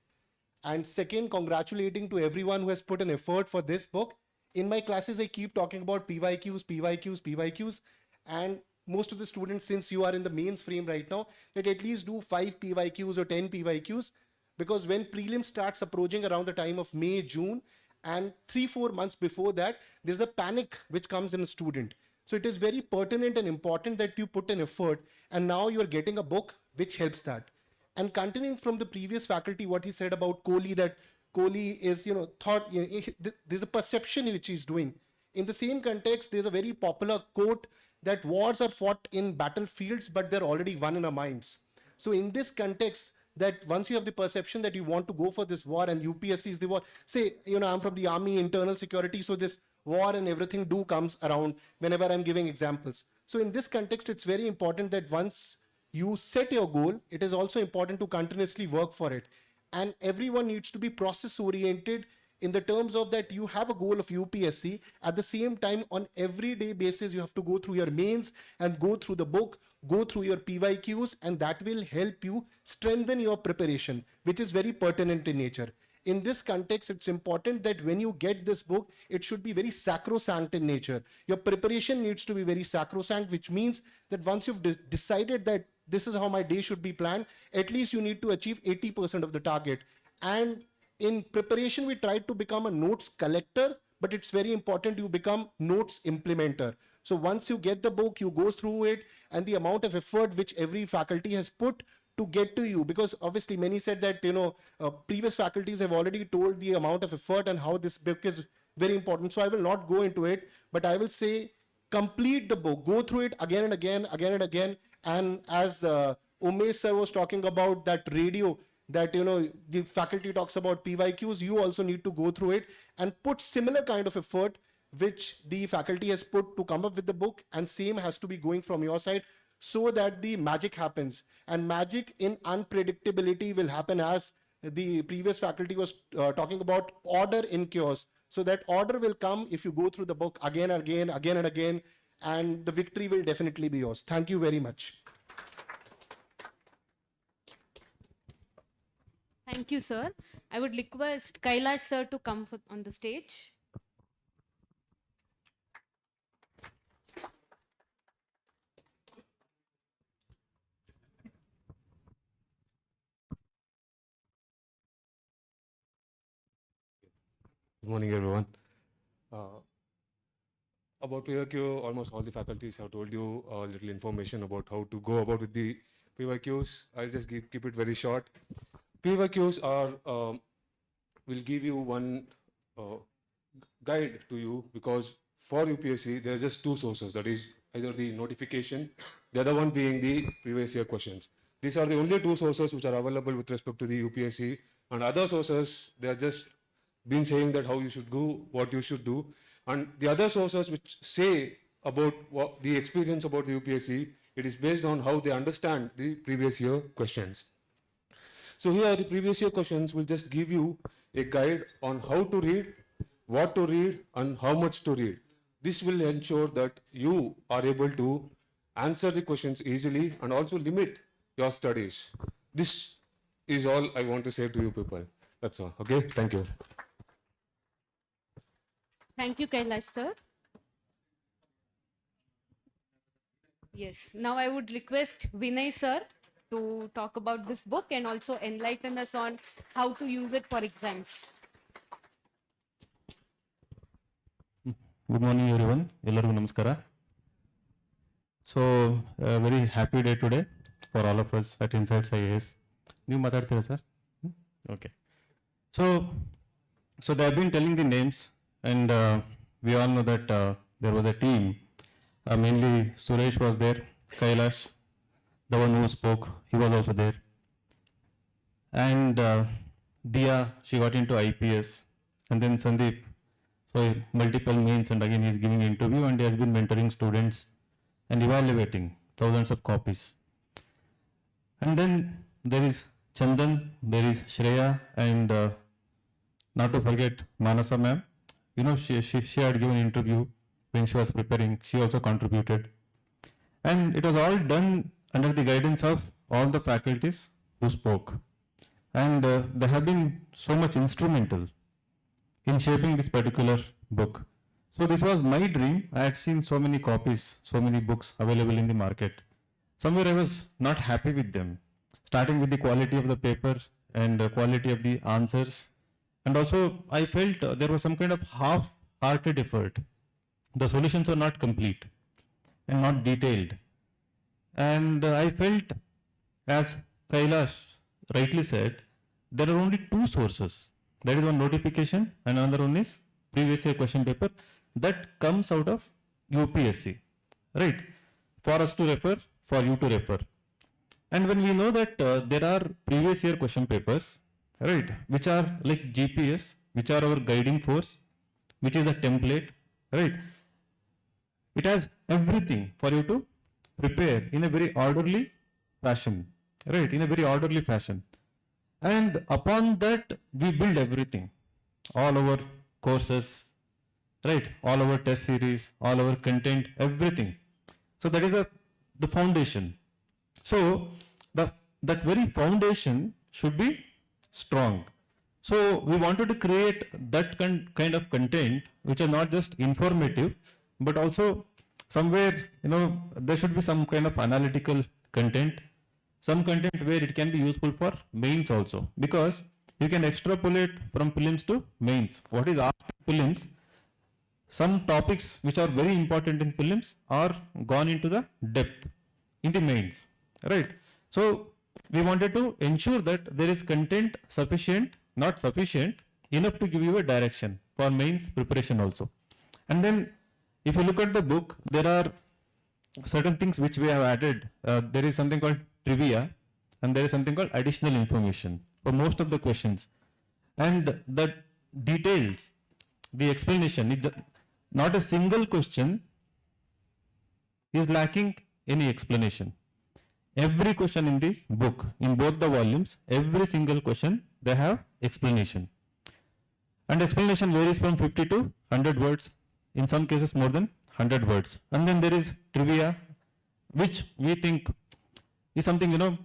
And second, congratulating to everyone who has put an effort for this book. In my classes, I keep talking about PYQs, PYQs, PYQs. And most of the students, since you are in the mains frame right now, that at least do 5 PYQs or 10 PYQs. Because when prelims starts approaching around the time of May, June, and 3-4 months before that, there's a panic which comes in a student. So it is very pertinent and important that you put an effort. And now you're getting a book which helps that. And continuing from the previous faculty, what he said about Kohli, that Kohli is, there's a perception which he's doing. In the same context, there's a very popular quote that wars are fought in battlefields, but they're already won in our minds. So in this context, that once you have the perception that you want to go for this war and UPSC is the war, say, I'm from the army, internal security, so this war and everything comes around whenever I'm giving examples. So in this context, it's very important that once you set your goal, it is also important to continuously work for it. And everyone needs to be process oriented in the terms of that you have a goal of UPSC. At the same time, on everyday basis, you have to go through your mains and go through the book, go through your PYQs, and that will help you strengthen your preparation, which is very pertinent in nature. In this context, it's important that when you get this book, it should be very sacrosanct in nature. Your preparation needs to be very sacrosanct, which means that once you've decided that this is how my day should be planned, at least you need to achieve 80% of the target. And in preparation, we try to become a notes collector, but it's very important you become notes implementer. So once you get the book, you go through it, and the amount of effort which every faculty has put to get to you, because obviously many said that, previous faculties have already told the amount of effort and how this book is very important. So I will not go into it, but I will say complete the book, go through it again and again, again and again. And as Umesh sir was talking about that radio, that, the faculty talks about PYQs, you also need to go through it and put similar kind of effort which the faculty has put to come up with the book, and same has to be going from your side so that the magic happens. And magic in unpredictability will happen, as the previous faculty was talking about order in chaos. So that order will come if you go through the book again and again, again and again, and the victory will definitely be yours. Thank you very much. Thank you, sir. I would request Kailash sir to come on the stage. Good morning, everyone. About PYQ, almost all the faculties have told you a little information about how to go about with the PYQs. I'll just keep it very short. PYQs are will give you one guide to you, because for UPSC there are just two sources, that is either the notification, the other one being the previous year questions. These are the only two sources which are available with respect to the UPSC, and other sources they are just been saying that how you should go, what you should do, and the other sources which say about what the experience about the UPSC, it is based on how they understand the previous year questions. So here the previous year questions will just give you a guide on how to read, what to read, and how much to read. This will ensure that you are able to answer the questions easily and also limit your studies. This is all I want to say to you people. That's all. Okay, thank you. Thank you, Kailash sir. Yes, now I would request Vinay sir to talk about this book and also enlighten us on how to use it for exams. Good morning, everyone. Ellargu namaskara. So, a very happy day today for all of us at INSIGHTSIAS. You matartira, sir? Okay. So they have been telling the names, and we all know that there was a team. Mainly Suresh was there, Kailash, the one who spoke, he was also there. And Dia, she got into IPS, and then Sandeep, so multiple means, and again he's giving interview, and he has been mentoring students and evaluating thousands of copies. And then there is Chandan, there is Shreya, and not to forget Manasa ma'am. You know, she had given interview when she was preparing. She also contributed. And it was all done under the guidance of all the faculties who spoke. And they have been so much instrumental in shaping this particular book. So this was my dream. I had seen so many copies, so many books available in the market. Somewhere I was not happy with them, starting with the quality of the paper and quality of the answers. And also I felt there was some kind of half-hearted effort. The solutions were not complete and not detailed. And I felt, as Kailash rightly said, there are only two sources. There is one notification and another one is previous year question paper that comes out of UPSC, right? For us to refer, for you to refer. And when we know that there are previous year question papers, right, which are like GPS, which are our guiding force, which is a template, right? It has everything for you to prepare in a very orderly fashion, right? In a very orderly fashion. And upon that, we build everything, all our courses, right? All our test series, all our content, everything. So that is the foundation. So that very foundation should be strong. So we wanted to create that kind of content which are not just informative, but also somewhere, you know, there should be some kind of analytical content, some content where it can be useful for mains also, because you can extrapolate from prelims to mains. What is asked in prelims, some topics which are very important in prelims are gone into the depth in the mains, right? So we wanted to ensure that there is content sufficient, not sufficient, enough to give you a direction for mains preparation also. And then if you look at the book, there are certain things which we have added. There is something called trivia and there is something called additional information for most of the questions. And the details, the explanation, not a single question is lacking any explanation. Every question in the book, in both the volumes, every single question, they have explanation. And explanation varies from 50 to 100 words, in some cases more than 100 words. And then there is trivia, which we think is something, you know,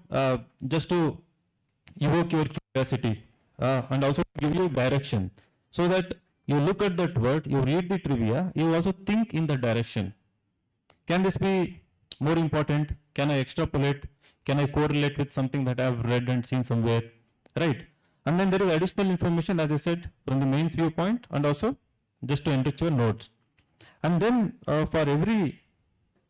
just to evoke your curiosity and also give you direction. So that you look at that word, you read the trivia, you also think in the direction. Can this be more important? Can I extrapolate? Can I correlate with something that I have read and seen somewhere? Right? And then there is additional information, as I said, from the mains viewpoint and also just to enrich your notes. And then for every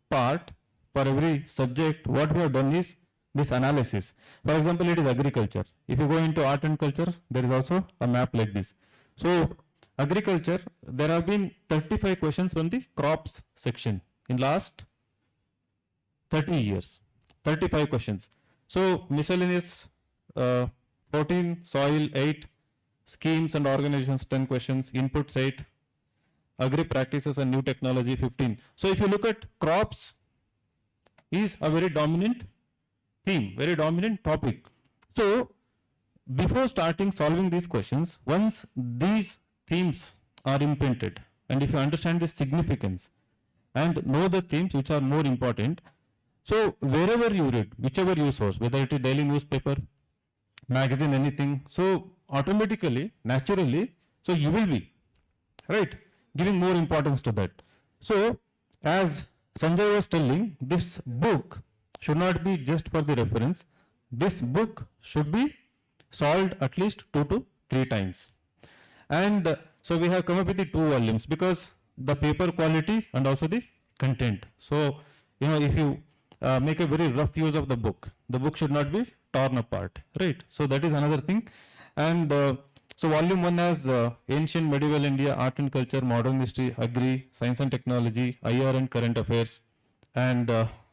part, for every subject, what we have done is this analysis. For example, it is agriculture. If you go into art and culture, there is also a map like this. So agriculture, there have been 35 questions from the crops section in last 30 years, 35 questions. So miscellaneous 14, soil 8, schemes and organizations 10 questions, inputs 8, agri practices and new technology 15. So if you look at crops, is a very dominant theme, very dominant topic. So before starting solving these questions, once these themes are imprinted, and if you understand the significance and know the themes which are more important, so wherever you read, whichever you source, whether it is daily newspaper, magazine, anything, so automatically, naturally, so you will be, right? giving more importance to that. So, as Sanjay was telling, this book should not be just for the reference. This book should be solved at least 2 to 3 times. And so we have come up with the 2 volumes because the paper quality and also the content. So, if you make a very rough use of the book should not be torn apart, right? So that is another thing. And so volume 1 has ancient medieval India, art and culture, modern history, agri, science and technology, IR and current affairs. And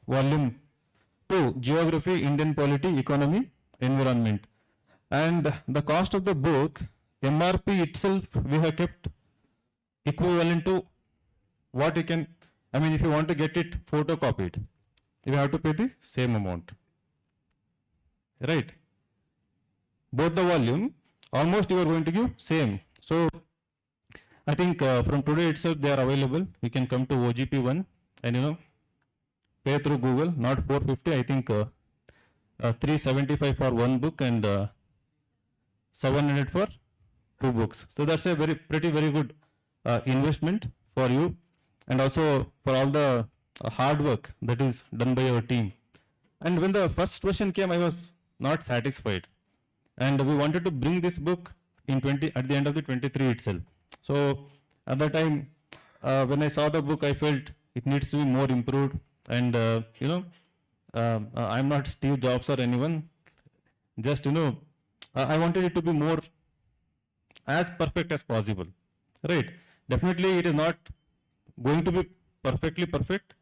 volume 2, geography, Indian polity, economy, environment. And the cost of the book, MRP itself, we have kept equivalent to what you can, if you want to get it photocopied, you have to pay the same amount, right? Both the volume, almost you are going to give same. So I think from today itself they are available. You can come to OGP1 and pay through Google, not 450, I think 375 for one book and 700 for 2 books. So that's a very good investment for you, and also for all the hard work that is done by your team. And when the first question came, I was not satisfied, and we wanted to bring this book at the end of the 23 itself. So at that time, when I saw the book, I felt it needs to be more improved. And I'm not Steve Jobs or anyone. Just I wanted it to be more as perfect as possible, right? Definitely, it is not going to be perfectly perfect.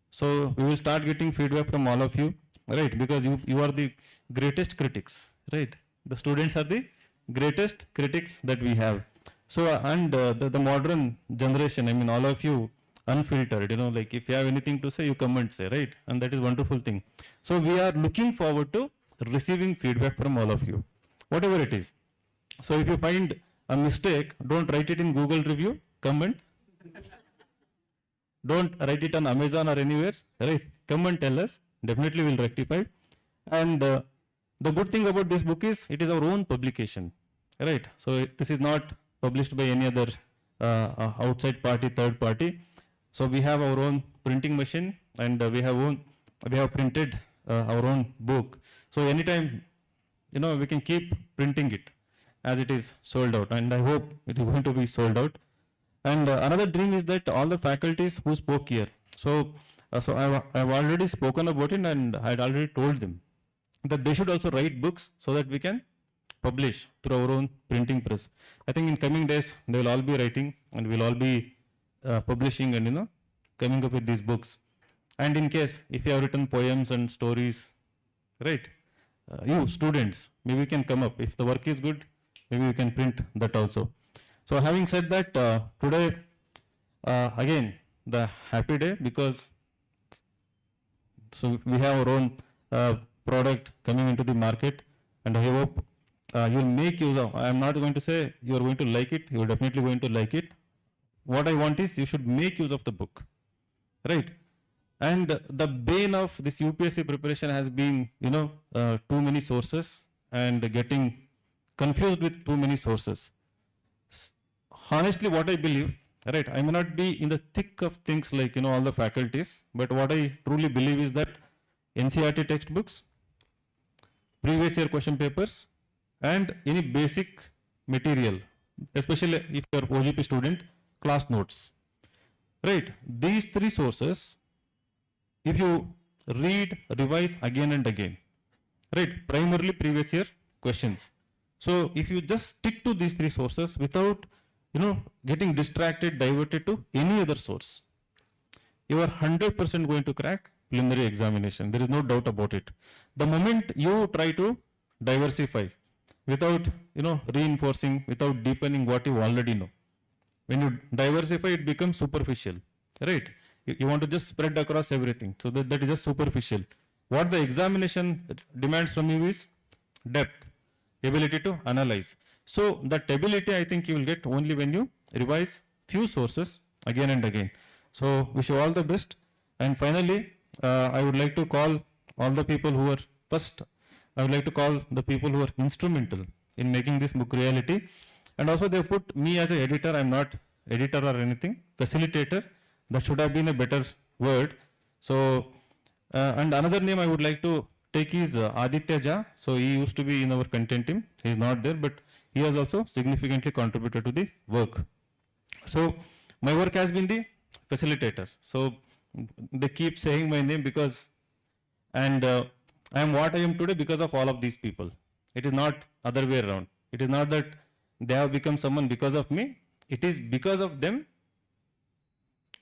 So we will start getting feedback from all of you, right? Because you are the greatest critics, right? The students are the greatest critics that we have. So and the modern generation, all of you unfiltered, like if you have anything to say, you come and say, right? And that is wonderful thing. So we are looking forward to receiving feedback from all of you, whatever it is. So if you find a mistake, don't write it in Google review, come and don't write it on Amazon or anywhere, right? Come and tell us, definitely we'll rectify. And the good thing about this book is it is our own publication, right? So this is not published by any other outside party, third party. So we have our own printing machine, and we have printed our own book. So anytime, we can keep printing it as it is sold out, and I hope it is going to be sold out. And another dream is that all the faculties who spoke here, so I've already spoken about it, and I had already told them that they should also write books so that we can publish through our own printing press. I think in coming days they will all be writing, and we'll all be publishing and coming up with these books. And in case if you have written poems and stories, right, you students, maybe you can come up. If the work is good, maybe you can print that also. So having said that, today again the happy day, because so we have our own product coming into the market, and I hope you'll make use of. I am not going to say you are going to like it, you are definitely going to like it. What I want is you should make use of the book, right? And the bane of this UPSC preparation has been, too many sources and getting confused with too many sources. Honestly, what I believe, right, I may not be in the thick of things like, all the faculties, but what I truly believe is that NCERT textbooks, previous year question papers, and any basic material, especially if you are OGP student, class notes, right? These 3 sources, if you read, revise again and again, right? Primarily previous year questions. So if you just stick to these 3 sources without, getting distracted, diverted to any other source, you are 100% going to crack preliminary examination. There is no doubt about it. The moment you try to diversify without, reinforcing, without deepening what you already know, when you diversify, it becomes superficial, right? You want to just spread across everything. So that is just superficial. What the examination demands from you is depth, ability to analyze. So that ability, I think you will get only when you revise few sources again and again. So wish you all the best. And finally, I would like to call all the people who are I would like to call the people who are instrumental in making this book reality. And also they put me as an editor. I'm not editor or anything. Facilitator, that should have been a better word. So, and another name I would like to take is Aditya Jha. So he used to be in our content team. He is not there, but he has also significantly contributed to the work. So my work has been the facilitator. So they keep saying my name because, and I am what I am today because of all of these people. It is not other way around. It is not that they have become someone because of me. It is because of them,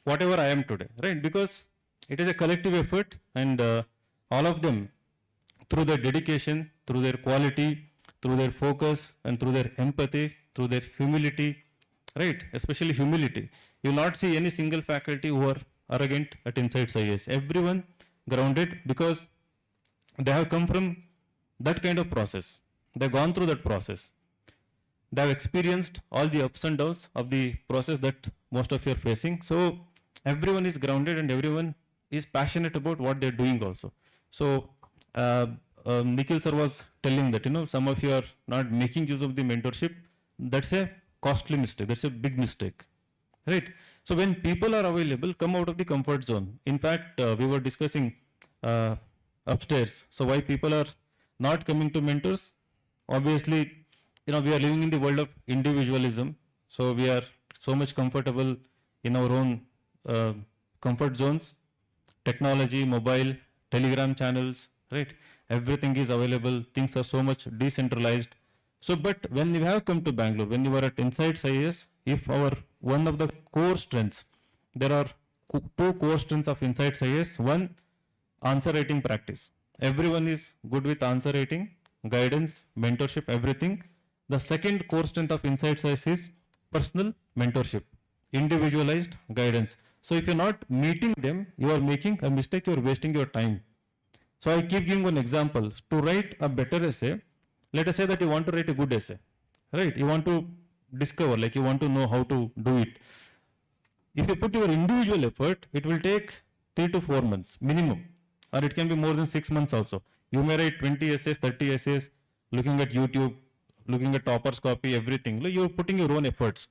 whatever I am today, right? Because it is a collective effort, and all of them, through their dedication, through their quality, through their focus, and through their empathy, through their humility, right? Especially humility. You will not see any single faculty who are arrogant at INSIGHTSIAS. Everyone grounded because they have come from that kind of process. They have gone through that process. They have experienced all the ups and downs of the process that most of you are facing. So everyone is grounded and everyone is passionate about what they're doing also. So Nikhil sir was telling that, some of you are not making use of the mentorship. That's a costly mistake. That's a big mistake, right? So when people are available, come out of the comfort zone. In fact, we were discussing upstairs. So why people are not coming to mentors? Obviously, we are living in the world of individualism. So we are so much comfortable in our own comfort zones. Technology, mobile, Telegram channels, right? Everything is available. Things are so much decentralized. So, but when we have come to Bangalore, when we were at INSIGHTSIAS, if one of the core strengths, there are two core strengths of INSIGHTSIAS. One, answer writing practice. Everyone is good with answer writing, guidance, mentorship, everything. The second core strength of INSIGHTSIAS is personal mentorship, individualized guidance. So if you're not meeting them, you are making a mistake, you're wasting your time. So I keep giving one example. To write a better essay, let us say that you want to write a good essay, right? You want to discover, like you want to know how to do it. If you put your individual effort, it will take 3 to 4 months minimum, or it can be more than 6 months also. You may write 20 essays, 30 essays, looking at YouTube, looking at toppers copy, everything. You're putting your own efforts.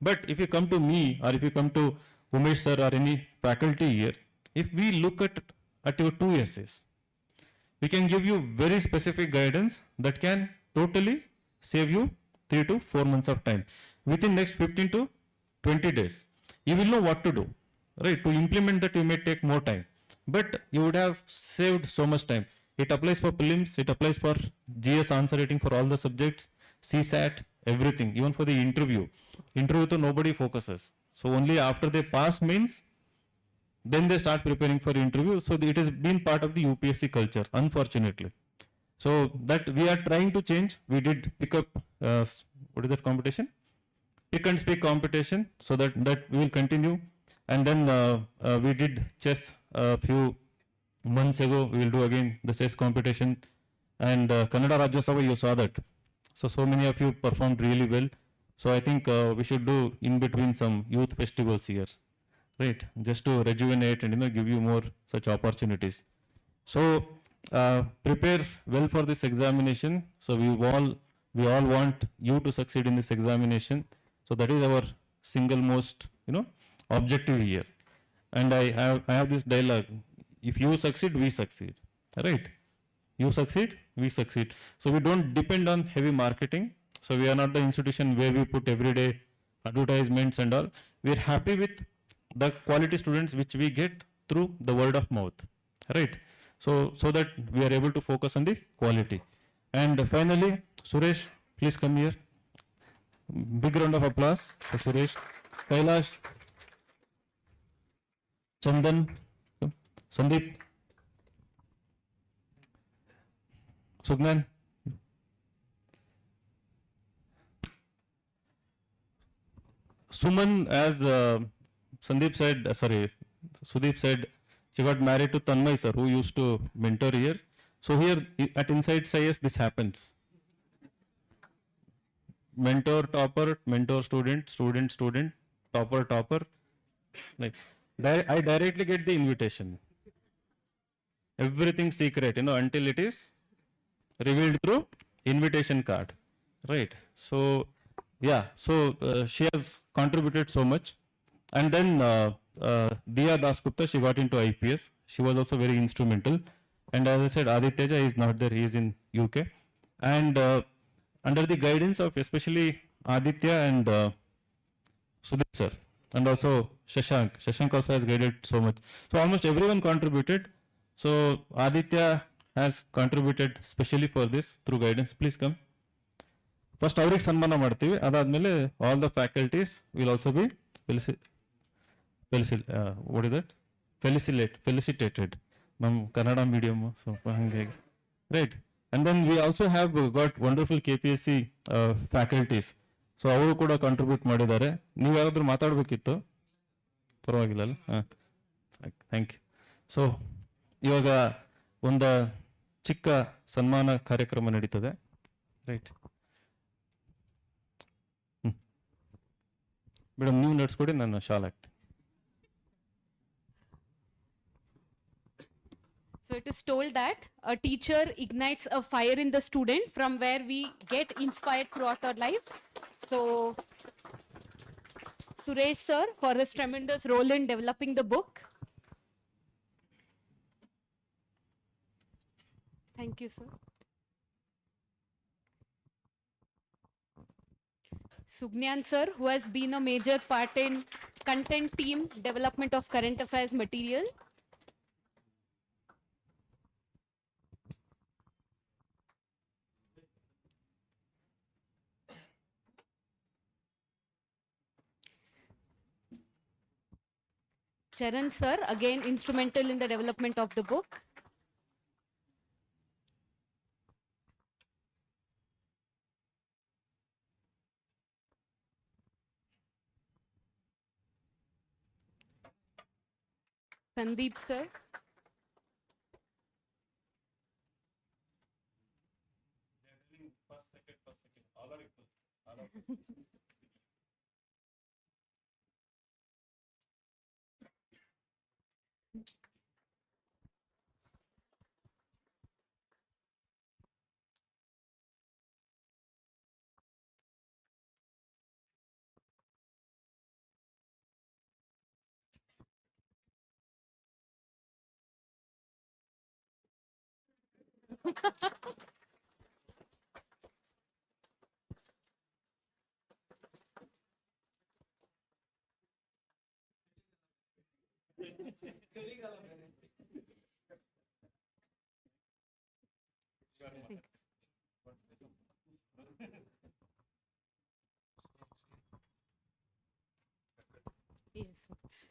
But if you come to me, or if you come to Umesh sir or any faculty here, if we look at your 2 essays, we can give you very specific guidance that can totally save you 3 to 4 months of time. Within next 15 to 20 days, you will know what to do, right? To implement that, you may take more time, but you would have saved so much time. It applies for prelims, it applies for GS answer writing for all the subjects, CSAT, everything, even for the interview. Interview to nobody focuses. So only after they pass mains, then they start preparing for interview. So it has been part of the UPSC culture, unfortunately. So that we are trying to change. We did pick up, what is that competition? Pick and speak competition, so that we will continue. And then we did chess a few months ago. We will do again the chess competition. And Kannada Rajya Sabha, you saw that. So many of you performed really well. So I think we should do in between some youth festivals here, right? Just to rejuvenate and give you more such opportunities. So prepare well for this examination. So we all want you to succeed in this examination. So that is our single most objective here. And I have this dialogue: if you succeed, we succeed, right? You succeed, we succeed. So we don't depend on heavy marketing. So we are not the institution where we put everyday advertisements and all. We are happy with the quality students which we get through the word of mouth, right? So that we are able to focus on the quality. And finally, Suresh, please come here. Big round of applause for Suresh. Kailash, Chandan, Sandeep, Sugnan. Suman, as Sudeep said, she got married to Tanmay sir, who used to mentor here. So here at INSIGHTSIAS, this happens. Mentor, topper, mentor, student, student, student, topper, topper. Like, I directly get the invitation. Everything secret, until it is revealed through invitation card, right? So Yeah, so she has contributed so much. And then Diya Dasgupta, she got into IPS. She was also very instrumental. And as I said, Aditya is not there, he is in UK. And under the guidance of especially Aditya and Sudeep sir, and also Shashank also has guided so much. So almost everyone contributed. So Aditya has contributed specially for this through guidance. Please come. First ಅವ್ರಿಗೆ ಸನ್ಮಾನ ಮಾಡ್ತೀವಿ, ಅದಾದಮೇಲೆ all the faculties will also be what is that felicitated. ನಮ್ಮ Kannada medium ಸ್ವಲ್ಪ ಹಂಗಾಗಿ right. And then we also have got wonderful KPSC faculties. So ಅವರು ಕೂಡ contribute ಮಾಡಿದ್ದಾರೆ. ನೀವು ಯಾರಾದರೂ ಮಾತಾಡಬೇಕಿತ್ತು, ಪರವಾಗಿಲ್ಲ ಅಲ್ಲ? ಹಾಂ, ಥ್ಯಾಂಕ್ ಯು. ಸೊ ಇವಾಗ ಒಂದು ಚಿಕ್ಕ ಸನ್ಮಾನ ಕಾರ್ಯಕ್ರಮ ನಡೀತದೆ, ರೈಟ್? ಮೇಡಮ್ ನೀವು ನಡೆಸ್ಕೊಡಿ, ನಾನು ಶಾಲೆ ಹಾಕ್ತೀನಿ. So it is told that a teacher ignites a fire in the student from where we get inspired throughout our life. So Suresh sir for his tremendous role in developing the book. Thank you, sir. Sugnyan sir, who has been a major part in content team development of current affairs material. Charan sir, again instrumental in the development of the book. Sandeep sir. Yes, sir.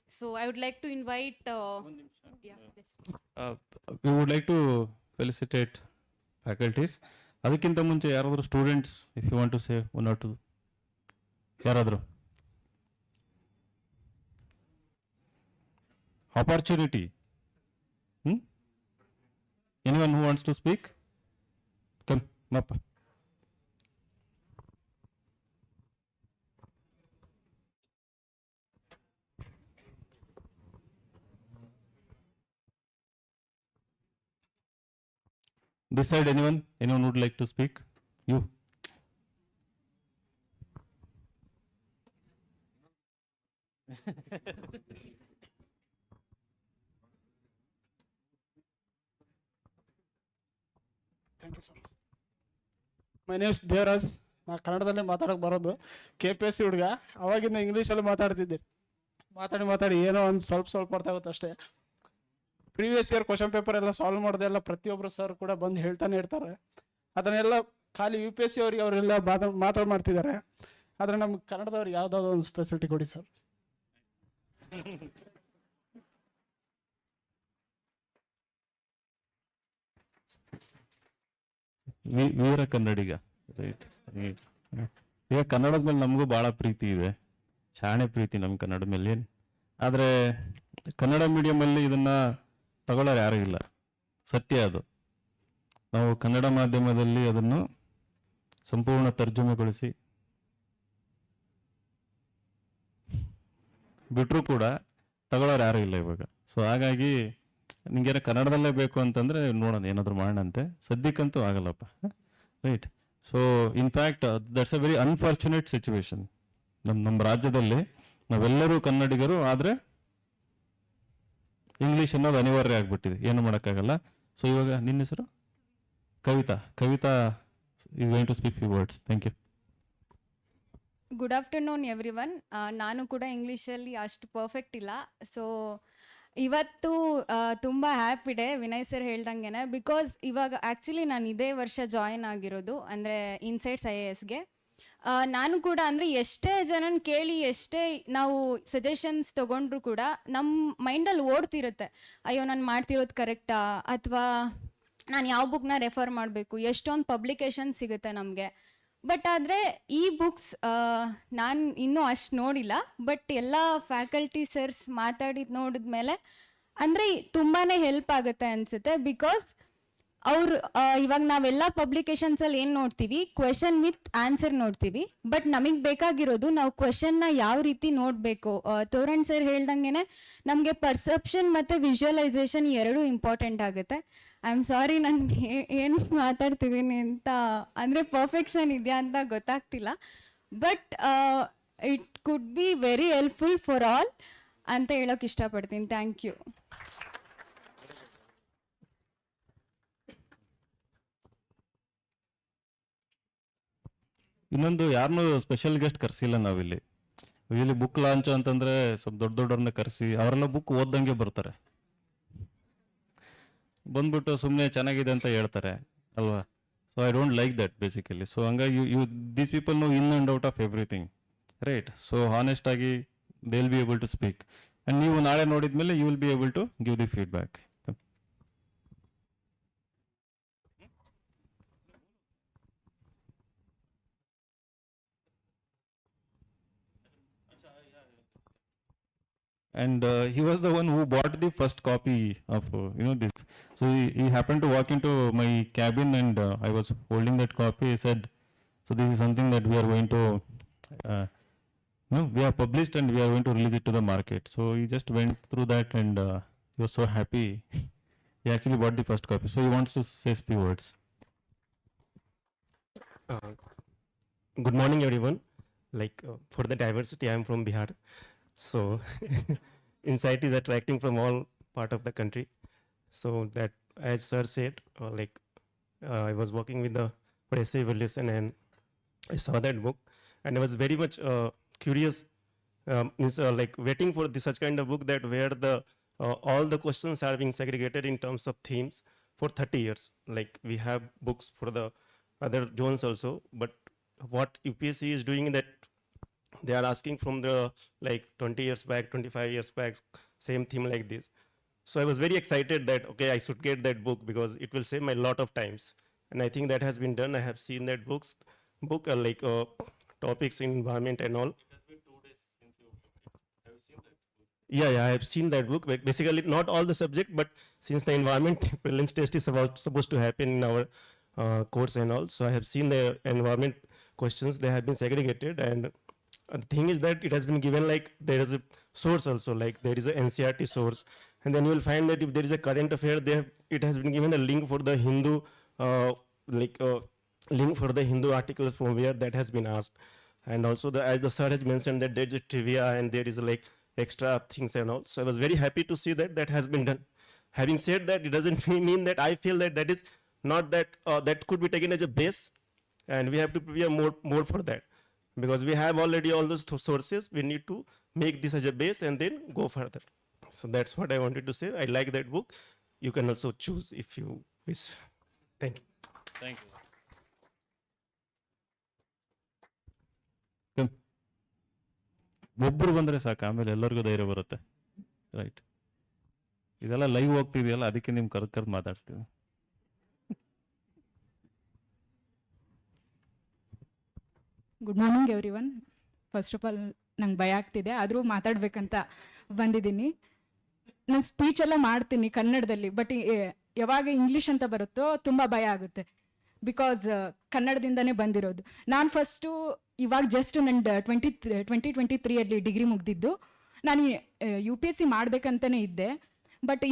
So I would like to invite. Yeah. Yes. We would like to felicitate faculties. ಅದಕ್ಕಿಂತ ಮುಂಚೆ ಯಾರಾದರೂ students, if you want to say one or two, ಯಾರಾದರೂ? Opportunity. Anyone who wants to speak? Come, Mappa. This side, anyone would like to speak? You. Thank you sir. My name is Devaraj. ನಾ ಕನ್ನಡದಲ್ಲೇ ಮಾತಾಡೋಕೆ ಬರೋದು. KPSC ಹುಡುಗ, ಅವಾಗಿಂದ ಇಂಗ್ಲೀಷಲ್ಲಿ ಮಾತಾಡ್ತಿದ್ದೆ. ಮಾತಾಡಿ ಏನೋ ಒಂದು ಸ್ವಲ್ಪ ಅರ್ಥ ಆಗುತ್ತೆ ಅಷ್ಟೇ. ಪ್ರೀವಿಯಸ್ ಇಯರ್ ಕ್ವಶನ್ ಪೇಪರ್ ಎಲ್ಲ ಸಾಲ್ವ್ ಮಾಡೋದೆಲ್ಲ ಪ್ರತಿಯೊಬ್ಬರು ಸರ್ ಕೂಡ ಬಂದು ಹೇಳ್ತಾನೆ ಇರ್ತಾರೆ. ಅದನ್ನೆಲ್ಲ ಖಾಲಿ UPSC ಅವರಿಗೆ ಅವರೆಲ್ಲ ಮಾಡ್ತಿದ್ದಾರೆ. ಆದರೆ ನಮ್ಗೆ ಕನ್ನಡದವ್ರಿಗೆ ಯಾವುದಾದ್ರು ಒಂದು ಸ್ಪೆಸಿಲಿಟಿ ಕೊಡಿ ಸರ್. ವೀರ ಕನ್ನಡಿಗ, ರೈಟ್? ಈಗ ಕನ್ನಡದ ಮೇಲೆ ನಮಗೂ ಭಾಳ ಪ್ರೀತಿ ಇದೆ, ಶಾಣೆ ಪ್ರೀತಿ ನಮ್ಮ ಕನ್ನಡ ಮೇಲೆ. ಏನು ಆದರೆ ಕನ್ನಡ ಮೀಡಿಯಮಲ್ಲಿ ಇದನ್ನು ತಗೊಳ್ಳೋರು ಯಾರೂ ಇಲ್ಲ, ಸತ್ಯ ಅದು. ನಾವು ಕನ್ನಡ ಮಾಧ್ಯಮದಲ್ಲಿ ಅದನ್ನು ಸಂಪೂರ್ಣ ತರ್ಜುಮೆಗೊಳಿಸಿ ಬಿಟ್ಟರೂ ಕೂಡ ತಗೊಳ್ಳೋರು ಯಾರೂ ಇಲ್ಲ ಇವಾಗ. ಸೊ ಹಾಗಾಗಿ ನಿಂಗೇನೋ ಕನ್ನಡದಲ್ಲೇ ಬೇಕು ಅಂತಂದರೆ ನೋಡೋಣ, ಏನಾದರೂ ಮಾಡೋಣಂತೆ. ಸದ್ಯಕ್ಕಂತೂ ಆಗಲ್ಲಪ್ಪ, right? So in fact that's a very unfortunate situation. ನಮ್ಮ ರಾಜ್ಯದಲ್ಲಿ ನಾವೆಲ್ಲರೂ ಕನ್ನಡಿಗರು, ಆದರೆ ಇಂಗ್ಲೀಷ್ ಅನ್ನೋದು ಅನಿವಾರ್ಯ ಆಗಿಬಿಟ್ಟಿದೆ, ಏನು ಮಾಡೋಕ್ಕಾಗಲ್ಲ. ಸೊ ಇವಾಗ ನಿನ್ನ ಹೆಸರು Kavitha is going to speak few words. Thank you. Good afternoon everyone. ನಾನು ಕೂಡ ಇಂಗ್ಲೀಷಲ್ಲಿ ಅಷ್ಟು ಪರ್ಫೆಕ್ಟ್ ಇಲ್ಲ. ಸೊ ಇವತ್ತು ತುಂಬ ಹ್ಯಾಪಿ ಡೇ ವಿನಯ್ ಸರ್ ಹೇಳ್ದಂಗೆ, ಬಿಕಾಸ್ ಇವಾಗ ಆ್ಯಕ್ಚುಲಿ ನಾನು ಇದೇ ವರ್ಷ ಜಾಯಿನ್ ಆಗಿರೋದು, ಅಂದರೆ ಇನ್ಸೈಟ್ಸ್ IASಗೆ. ನಾನು ಕೂಡ ಅಂದರೆ ಎಷ್ಟೇ ಜನನ ಕೇಳಿ ಎಷ್ಟೇ ನಾವು ಸಜೆಷನ್ಸ್ ತೊಗೊಂಡ್ರು ಕೂಡ ನಮ್ಮ ಮೈಂಡಲ್ಲಿ ಓಡ್ತಿರುತ್ತೆ, ಅಯ್ಯೋ ನಾನು ಮಾಡ್ತಿರೋದು ಕರೆಕ್ಟಾ, ಅಥವಾ ನಾನು ಯಾವ ಬುಕ್ನ ರೆಫರ್ ಮಾಡಬೇಕು, ಎಷ್ಟೊಂದು ಪಬ್ಲಿಕೇಶನ್ ಸಿಗುತ್ತೆ ನಮಗೆ. ಬಟ್ ಆದರೆ ಈ ಬುಕ್ಸ್ ನಾನು ಇನ್ನೂ ಅಷ್ಟು ನೋಡಿಲ್ಲ. ಬಟ್ ಎಲ್ಲ ಫ್ಯಾಕಲ್ಟಿ ಸರ್ಸ್ ಮಾತಾಡಿದ್ದು ನೋಡಿದ್ಮೇಲೆ ಅಂದರೆ ತುಂಬಾ ಹೆಲ್ಪ್ ಆಗುತ್ತೆ ಅನಿಸುತ್ತೆ. ಬಿಕಾಸ್ ಅವರು ಇವಾಗ ನಾವೆಲ್ಲ ಪಬ್ಲಿಕೇಶನ್ಸಲ್ಲಿ ಏನು ನೋಡ್ತೀವಿ, ಕ್ವೆಶನ್ ವಿತ್ ಆನ್ಸರ್ ನೋಡ್ತೀವಿ. ಬಟ್ ನಮಗೆ ಬೇಕಾಗಿರೋದು ನಾವು ಕ್ವೆಶನ್ನ ಯಾವ ರೀತಿ ನೋಡಬೇಕು. ತೋರಣ್ ಸರ್ ಹೇಳ್ದಂಗೆ ನಮಗೆ ಪರ್ಸೆಪ್ಷನ್ ಮತ್ತು ವಿಜುವಲೈಸೇಷನ್ ಎರಡೂ ಇಂಪಾರ್ಟೆಂಟ್ ಆಗುತ್ತೆ. ಐ ಆಮ್ ಸಾರಿ, ನಾನು ಏನು ಮಾತಾಡ್ತಿದ್ದೀನಿ ಅಂತ ಅಂದರೆ ಪರ್ಫೆಕ್ಷನ್ ಇದೆಯಾ ಅಂತ ಗೊತ್ತಾಗ್ತಿಲ್ಲ. But it could be very helpful for all ಅಂತ ಹೇಳೋಕೆ ಇಷ್ಟಪಡ್ತೀನಿ. Thank you. ಇನ್ನೊಂದು ಯಾರನ್ನೂ ಸ್ಪೆಷಲ್ ಗೆಸ್ಟ್ ಕರೆಸಿಲ್ಲ ನಾವಿಲ್ಲಿ. ಇಲ್ಲಿ ಬುಕ್ ಲಾಂಚ್ ಅಂತಂದರೆ ಸ್ವಲ್ಪ ದೊಡ್ಡವ್ರನ್ನ ಕರೆಸಿ ಅವರೆಲ್ಲ ಬುಕ್ ಓದ್ದಂಗೆ ಬರ್ತಾರೆ, ಬಂದ್ಬಿಟ್ಟು ಸುಮ್ಮನೆ ಚೆನ್ನಾಗಿದೆ ಅಂತ ಹೇಳ್ತಾರೆ ಅಲ್ವಾ. So I don't like that basically. So ಹಂಗಾಗಿ these people know in and out of everything, right. So honest ಆಗಿ they will be able to speak, and ನೀವು ನಾಳೆ ನೋಡಿದ್ಮೇಲೆ you will be able to give the feedback. And he was the one who bought the first copy of this. So he happened to walk into my cabin, and I was holding that copy. He said, so this is something that we are going to we have published and we are going to release it to the market. So he just went through that, and he was so happy. He actually bought the first copy, so he wants to say a few words. Good morning everyone. For the diversity, I am from Bihar. So Insight is attracting from all part of the country. So that, as sir said, I was working with the essay evaluation, and I saw that book, and I was very much curious, waiting for such kind of book that where the all the questions are being segregated in terms of themes for 30 years. Like we have books for the other zones also, but what UPSC is doing, that they are asking from the 20 years back, 25 years back, same theme like this. So I was very excited that, okay, I should get that book because it will save my lot of times. And I think that has been done. I have seen that book, topics in environment and all. It has been 2 days since you have seen that book. Yeah, I have seen that book. Basically, not all the subject, but since the environment prelims test is supposed to happen in our course and all, so I have seen the environment questions. They have been segregated, and the thing is that it has been given there is a source also, there is a NCERT source, and then you will find that if there is a current affair, it has been given a link for the Hindu, link for the Hindu articles from where that has been asked, and also as the sir has mentioned that there is a trivia and there is extra things and all. So I was very happy to see that that has been done. Having said that, it doesn't mean that I feel that that is not that that could be taken as a base, and we have to prepare more for that. Because we have already all those sources, we need to make this as a base and then go further. So that's what I wanted to say. I like that book. You can also choose if you wish. Thank you. Thank you. Come. ಒಬ್ಬರು ಬಂದರೆ ಸಾಕು, ಆಮೇಲೆ ಎಲ್ಲರಿಗೂ ಧೈರ್ಯ ಬರುತ್ತೆ, right. ಇದೆಲ್ಲ live ಹೋಗ್ತಿದೆಯಲ್ಲ, ಅದಕ್ಕೆ ನಿಮ್ಮ ಕರೆದು ಮಾತಾಡ್ಸ್ತೀವಿ. Good morning everyone. First of all ನಂಗೆ ಭಯ ಆಗ್ತಿದೆ, ಆದರೂ ಮಾತಾಡಬೇಕಂತ ಬಂದಿದ್ದೀನಿ. ನಾನು ಸ್ಪೀಚ್ ಎಲ್ಲ ಮಾಡ್ತೀನಿ ಕನ್ನಡದಲ್ಲಿ, ಬಟ್ ಯಾವಾಗ ಇಂಗ್ಲೀಷ್ ಅಂತ ಬರುತ್ತೋ ತುಂಬ ಭಯ ಆಗುತ್ತೆ. ಬಿಕಾಸ್ ಕನ್ನಡದಿಂದನೇ ಬಂದಿರೋದು. ನಾನು ಫಸ್ಟು ಇವಾಗ ಜಸ್ಟ್ ನನ್ನ 2023 ಡಿಗ್ರಿ ಮುಗ್ದಿದ್ದು. ನಾನು UPSC ಮಾಡಬೇಕಂತಲೇ ಇದ್ದೆ. ಬಟ್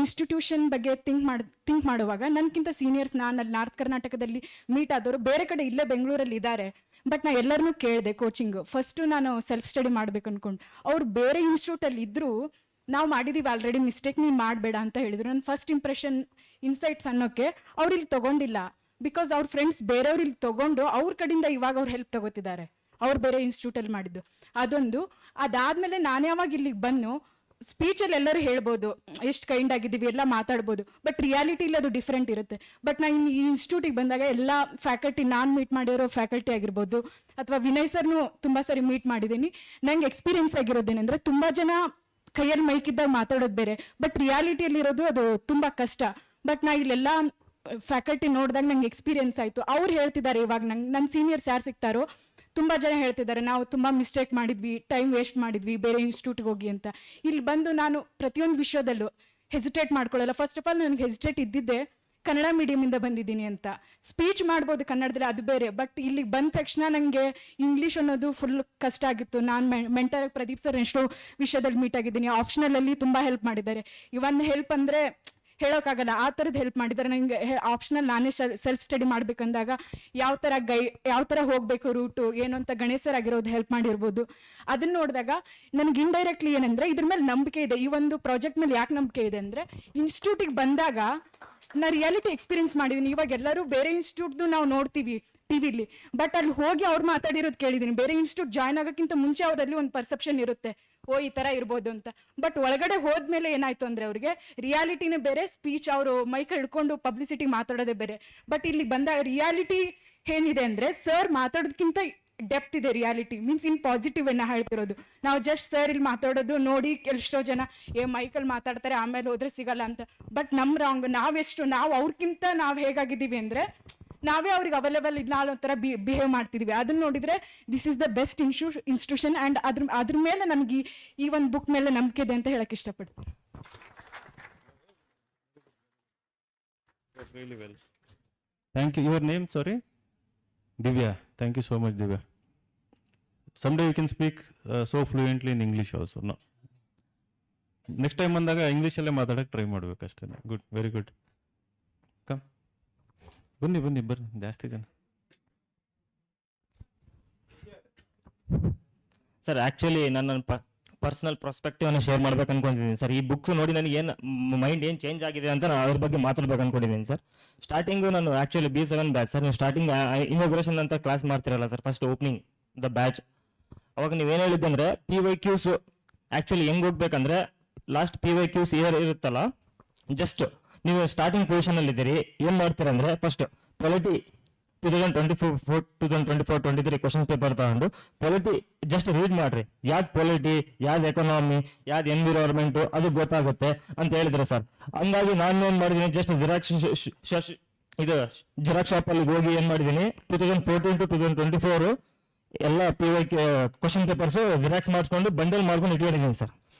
ಇನ್ಸ್ಟಿಟ್ಯೂಷನ್ ಬಗ್ಗೆ ಥಿಂಕ್ ಮಾಡುವಾಗ ನನಗಿಂತ ಸೀನಿಯರ್ಸ್ ನಾನು ಅಲ್ಲಿ ನಾರ್ತ್ ಕರ್ನಾಟಕದಲ್ಲಿ ಮೀಟ್ ಆದವರು ಬೇರೆ ಕಡೆ ಇಲ್ಲೇ ಬೆಂಗಳೂರಲ್ಲಿ ಇದ್ದಾರೆ. ಬಟ್ ನಾ ಎಲ್ಲರನ್ನೂ ಕೇಳಿದೆ ಕೋಚಿಂಗ್. ಫಸ್ಟು ನಾನು ಸೆಲ್ಫ್ ಸ್ಟಡಿ ಮಾಡ್ಬೇಕು ಅಂದ್ಕೊಂಡು, ಅವ್ರು ಬೇರೆ ಇನ್ಸ್ಟಿಟ್ಯೂಟಲ್ಲಿ ಇದ್ದರೂ ನಾವು ಮಾಡಿದ್ದೀವಿ ಆಲ್ರೆಡಿ, ಮಿಸ್ಟೇಕ್ ನೀನು ಮಾಡಬೇಡ ಅಂತ ಹೇಳಿದ್ರು. ನನ್ನ ಫಸ್ಟ್ ಇಂಪ್ರೆಷನ್ ಇನ್ಸೈಟ್ಸ್ ಅನ್ನೋಕ್ಕೆ ಅವ್ರು ಇಲ್ಲಿ ತೊಗೊಂಡಿಲ್ಲ. ಬಿಕಾಸ್ ಅವ್ರ ಫ್ರೆಂಡ್ಸ್ ಬೇರೆಯವ್ರು ಇಲ್ಲಿ ತೊಗೊಂಡು ಅವ್ರ ಕಡೆಯಿಂದ ಇವಾಗ ಅವ್ರು ಹೆಲ್ಪ್ ತಗೋತಿದ್ದಾರೆ, ಅವ್ರು ಬೇರೆ ಇನ್ಸ್ಟಿಟ್ಯೂಟಲ್ಲಿ ಮಾಡಿದ್ದು. ಅದೊಂದು. ಅದಾದಮೇಲೆ ನಾನು ಯಾವಾಗ ಇಲ್ಲಿಗೆ ಬಂದು ಸ್ಪೀಚಲ್ಲಿ ಎಲ್ಲರೂ ಹೇಳ್ಬೋದು ಎಷ್ಟು ಕೈಂಡ್ ಆಗಿದ್ದೀವಿ ಎಲ್ಲ ಮಾತಾಡ್ಬೋದು, ಬಟ್ ರಿಯಾಲಿಟಿಲಿ ಅದು ಡಿಫ್ರೆಂಟ್ ಇರುತ್ತೆ. ಬಟ್ ನಾನು ಈ ಇನ್ಸ್ಟಿಟ್ಯೂಟಿಗೆ ಬಂದಾಗ ಎಲ್ಲ ಫ್ಯಾಕಲ್ಟಿ, ನಾನು ಮೀಟ್ ಮಾಡಿರೋ ಫ್ಯಾಕಲ್ಟಿ ಆಗಿರ್ಬೋದು ಅಥವಾ ವಿನಯ್ ಸರ್ನು ತುಂಬ ಸರಿ ಮೀಟ್ ಮಾಡಿದ್ದೀನಿ. ನಂಗೆ ಎಕ್ಸ್ಪೀರಿಯನ್ಸ್ ಆಗಿರೋದೇನೆಂದರೆ ತುಂಬ ಜನ ಕೈಯಲ್ಲಿ ಮೈಕಿದ್ದಾಗ ಮಾತಾಡೋದು ಬೇರೆ, ಬಟ್ ರಿಯಾಲಿಟಿಯಲ್ಲಿರೋದು ಅದು ತುಂಬ ಕಷ್ಟ. ಬಟ್ ನಾ ಇಲ್ಲೆಲ್ಲ ಫ್ಯಾಕಲ್ಟಿ ನೋಡಿದಾಗ ನಂಗೆ ಎಕ್ಸ್ಪೀರಿಯನ್ಸ್ ಆಯಿತು. ಅವ್ರು ಹೇಳ್ತಿದ್ದಾರೆ ಇವಾಗ ನನ್ನ ಸೀನಿಯರ್ಸ್ ಯಾರು ಸಿಗ್ತಾರೋ ತುಂಬ ಜನ ಹೇಳ್ತಿದ್ದಾರೆ ನಾವು ತುಂಬ ಮಿಸ್ಟೇಕ್ ಮಾಡಿದ್ವಿ, ಟೈಮ್ ವೇಸ್ಟ್ ಮಾಡಿದ್ವಿ ಬೇರೆ ಇನ್ಸ್ಟಿಟ್ಯೂಟ್ಗೆ ಹೋಗಿ ಅಂತ. ಇಲ್ಲಿ ಬಂದು ನಾನು ಪ್ರತಿಯೊಂದು ವಿಷಯದಲ್ಲೂ ಹೆಸಿಟೇಟ್ ಮಾಡ್ಕೊಳ್ಳಲ್ಲ. ಫಸ್ಟ್ ಆಫ್ ಆಲ್ ನನಗೆ ಹೆಸಿಟೇಟ್ ಇದ್ದಿದ್ದೆ ಕನ್ನಡ ಮೀಡಿಯಮಿಂದ ಬಂದಿದ್ದೀನಿ ಅಂತ. ಸ್ಪೀಚ್ ಮಾಡ್ಬೋದು ಕನ್ನಡದಲ್ಲಿ, ಅದು ಬೇರೆ. ಬಟ್ ಇಲ್ಲಿಗೆ ಬಂದ ತಕ್ಷಣ ನನಗೆ ಇಂಗ್ಲೀಷ್ ಅನ್ನೋದು ಫುಲ್ ಕಷ್ಟ ಆಗಿತ್ತು. ನಾನು ಮೆಂಟರ್ ಪ್ರದೀಪ್ ಸರ್ ಎಷ್ಟೋ ವಿಷಯದಲ್ಲಿ ಮೀಟ್ ಆಗಿದ್ದೀನಿ. ಆಪ್ಷನಲಲ್ಲಿ ತುಂಬ ಹೆಲ್ಪ್ ಮಾಡಿದ್ದಾರೆ. ಇವನ್ ಹೆಲ್ಪ್ ಅಂದರೆ ಹೇಳೋಕ್ಕಾಗಲ್ಲ, ಆ ಥರದ್ದು ಹೆಲ್ಪ್ ಮಾಡಿದ್ದಾರೆ. ನನಗೆ ಆಪ್ಷನಲ್ ನಾನೇ ಸೆಲ್ಫ್ ಸ್ಟಡಿ ಮಾಡಬೇಕಂದಾಗ ಯಾವ ಥರ ಹೋಗಬೇಕು ರೂಟು ಏನು ಅಂತ ಗಣೇಶರಾಗಿರೋದು ಹೆಲ್ಪ್ ಮಾಡಿರ್ಬೋದು. ಅದನ್ನು ನೋಡಿದಾಗ ನನಗೆ ಇಂಡೈರೆಕ್ಟ್ಲಿ ಏನಂದರೆ ಇದ್ರ ಮೇಲೆ ನಂಬಿಕೆ ಇದೆ. ಈ ಒಂದು ಪ್ರಾಜೆಕ್ಟ್ ಮೇಲೆ ಯಾಕೆ ನಂಬಿಕೆ ಇದೆ ಅಂದರೆ ಇನ್ಸ್ಟಿಟ್ಯೂಟಿಗೆ ಬಂದಾಗ ನಾ ರಿಯಾಲಿಟಿ ಎಕ್ಸ್ಪೀರಿಯನ್ಸ್ ಮಾಡಿದ್ದೀನಿ. ಇವಾಗ ಎಲ್ಲರೂ ಬೇರೆ ಇನ್ಸ್ಟಿಟ್ಯೂಟ್ದು ನಾವು ನೋಡ್ತೀವಿ ಟಿವಿಲಿ, ಬಟ್ ಅಲ್ಲಿ ಹೋಗಿ ಅವ್ರು ಮಾತಾಡಿರೋದು ಕೇಳಿದ್ದೀನಿ. ಬೇರೆ ಇನ್ಸ್ಟಿಟ್ಯೂಟ್ ಜಾಯ್ನ್ ಆಗೋಕ್ಕಿಂತ ಮುಂಚೆ ಅವರಲ್ಲಿ ಒಂದು ಪರ್ಸೆಪ್ಷನ್ ಇರುತ್ತೆ, ಓ ಈ ಥರ ಇರ್ಬೋದು ಅಂತ. ಬಟ್ ಒಳಗಡೆ ಹೋದ್ಮೇಲೆ ಏನಾಯ್ತು ಅಂದರೆ ಅವ್ರಿಗೆ ರಿಯಾಲಿಟಿನೇ ಬೇರೆ, ಸ್ಪೀಚ್ ಅವರು ಮೈಕ್ ಹಿಡ್ಕೊಂಡು ಪಬ್ಲಿಸಿಟಿ ಮಾತಾಡೋದೇ ಬೇರೆ. ಬಟ್ ಇಲ್ಲಿ ಬಂದಾಗ ರಿಯಾಲಿಟಿ ಏನಿದೆ ಅಂದರೆ ಸರ್ ಮಾತಾಡೋದಕ್ಕಿಂತ ಡೆಪ್ತ್ ಇದೆ. ರಿಯಾಲಿಟಿ ಮೀನ್ಸ್ ಇನ್ ಪಾಸಿಟಿವ್ ಅನ್ನ ಹೇಳ್ತಿರೋದು. ನಾವು ಜಸ್ಟ್ ಸರ್ ಇಲ್ಲಿ ಮಾತಾಡೋದು ನೋಡಿ ಎಷ್ಟೋ ಜನ ಮೈಕಲ್ಲಿ ಮಾತಾಡ್ತಾರೆ ಆಮೇಲೆ ಹೋದ್ರೆ ಸಿಗಲ್ಲ ಅಂತ. ಬಟ್ ನಮ್ಮ ರಾಂಗ್. ನಾವು ಅವ್ರಿಗಿಂತ ನಾವು ಹೇಗಾಗಿದ್ದೀವಿ ಅಂದರೆ ನಾವೇ ಅವ್ರಿಗೆ ಅವೈಲೇಬಲ್ ಇಲ್ಲ ಅನ್ನೋ ಥರ ಬಿಹೇವ್ ಮಾಡ್ತಿದ್ವಿ. ಅದನ್ನ ನೋಡಿದರೆ this is the best institution and ಅದ್ರ ಮೇಲೆ ನಮಗೆ ಈ ಒಂದು ಬುಕ್ ಮೇಲೆ ನಂಬಿಕೆ ಇದೆ ಅಂತ ಹೇಳಕ್ಕೆ ಇಷ್ಟಪಡ್ತೀನಿ. Really well. Thank you. Your name, sorry? Divya. Thank you so much, Divya. Someday you can speak so fluently in English also. No. Next time ಬಂದಾಗ ಇಂಗ್ಲೀಷಲ್ಲೇ ಮಾತಾಡಕ್ಕೆ ಟ್ರೈ ಮಾಡಬೇಕು ಅಷ್ಟೇ. Good, very good. ಕಮ್, ಬನ್ನಿ ಬರ್ರಿ, ಜಾಸ್ತಿ ಜನ. ಸರ್ ಆ್ಯಕ್ಚುಲಿ ನನ್ನ personal ಪರ್ಸ್ಪೆಕ್ಟಿವ್ನ share ಮಾಡ್ಬೇಕು ಅನ್ಕೊಂಡಿದ್ದೀನಿ ಸರ್. ಈ ಬುಕ್ಸ್ ನೋಡಿ ನನಗೆ ಏನು ಮೈಂಡ್ ಏನು ಚೇಂಜ್ ಆಗಿದೆ ಅಂತ ನಾನು ಅದ್ರ ಬಗ್ಗೆ ಮಾತಾಡ್ಬೇಕು ಅನ್ಕೊಂಡಿದ್ದೀನಿ ಸರ್. ಸ್ಟಾರ್ಟಿಂಗು ನಾನು ಆ್ಯಕ್ಚುಲಿ B7 ಬ್ಯಾಚ್ ಸರ್. ನೀವು ಸ್ಟಾರ್ಟಿಂಗ್ ಇನಾಗ್ರೇಷನ್ ಅಂತ ಕ್ಲಾಸ್ ಮಾಡ್ತಿರಲ್ಲ sir, first opening the batch. ಅವಾಗ ನೀವೇನು ಹೇಳಿದ್ದಂದ್ರೆ PYQs ಆ್ಯಕ್ಚುಲಿ ಹೆಂಗೆ ಹೋಗ್ಬೇಕಂದ್ರೆ ಲಾಸ್ಟ್ PYQs ಇಯರ್ ಇರುತ್ತಲ್ಲ, ಜಸ್ಟ್ ನೀವು ಸ್ಟಾರ್ಟಿಂಗ್ ಪೊಸಿಷನಲ್ಲಿದ್ದೀರಿ. ಏನು ಮಾಡ್ತೀರಂದ್ರೆ ಫಸ್ಟ್ ಪೊಲಿಟಿ 2024-23 ಕ್ವಶನ್ಸ್ ಪೇಪರ್ ತಗೊಂಡು ಪೊಲಿಟಿ ಜಸ್ಟ್ ರೀಡ್ ಮಾಡ್ರಿ. ಯಾವ್ದು ಪೊಲಿಟಿ, ಯಾವ್ದು ಎಕನಾಮಿ, ಯಾವ್ದು ಎನ್ವಿರಾನ್ಮೆಂಟು ಅದು ಗೊತ್ತಾಗುತ್ತೆ ಅಂತ ಹೇಳಿದ್ರೆ ಸರ್. ಹಂಗಾಗಿ ನಾನು ಏನು ಮಾಡಿದ್ದೀನಿ, ಜಸ್ಟ್ ಜಿರಾಕ್ಸ್ ಶಾಪಲ್ಲಿ ಹೋಗಿ ಏನು ಮಾಡಿದ್ದೀನಿ 2014-2024 ಎಲ್ಲ PYQ ಕ್ವಶನ್ ಪೇಪರ್ಸು ಜಿರಾಕ್ಸ್ ಮಾಡಿಸ್ಕೊಂಡು ಬಂಡಲ್ ಮಾಡ್ಕೊಂಡು ಇಟ್ಕೊಂಡಿದ್ದೀನಿ ಸರ್.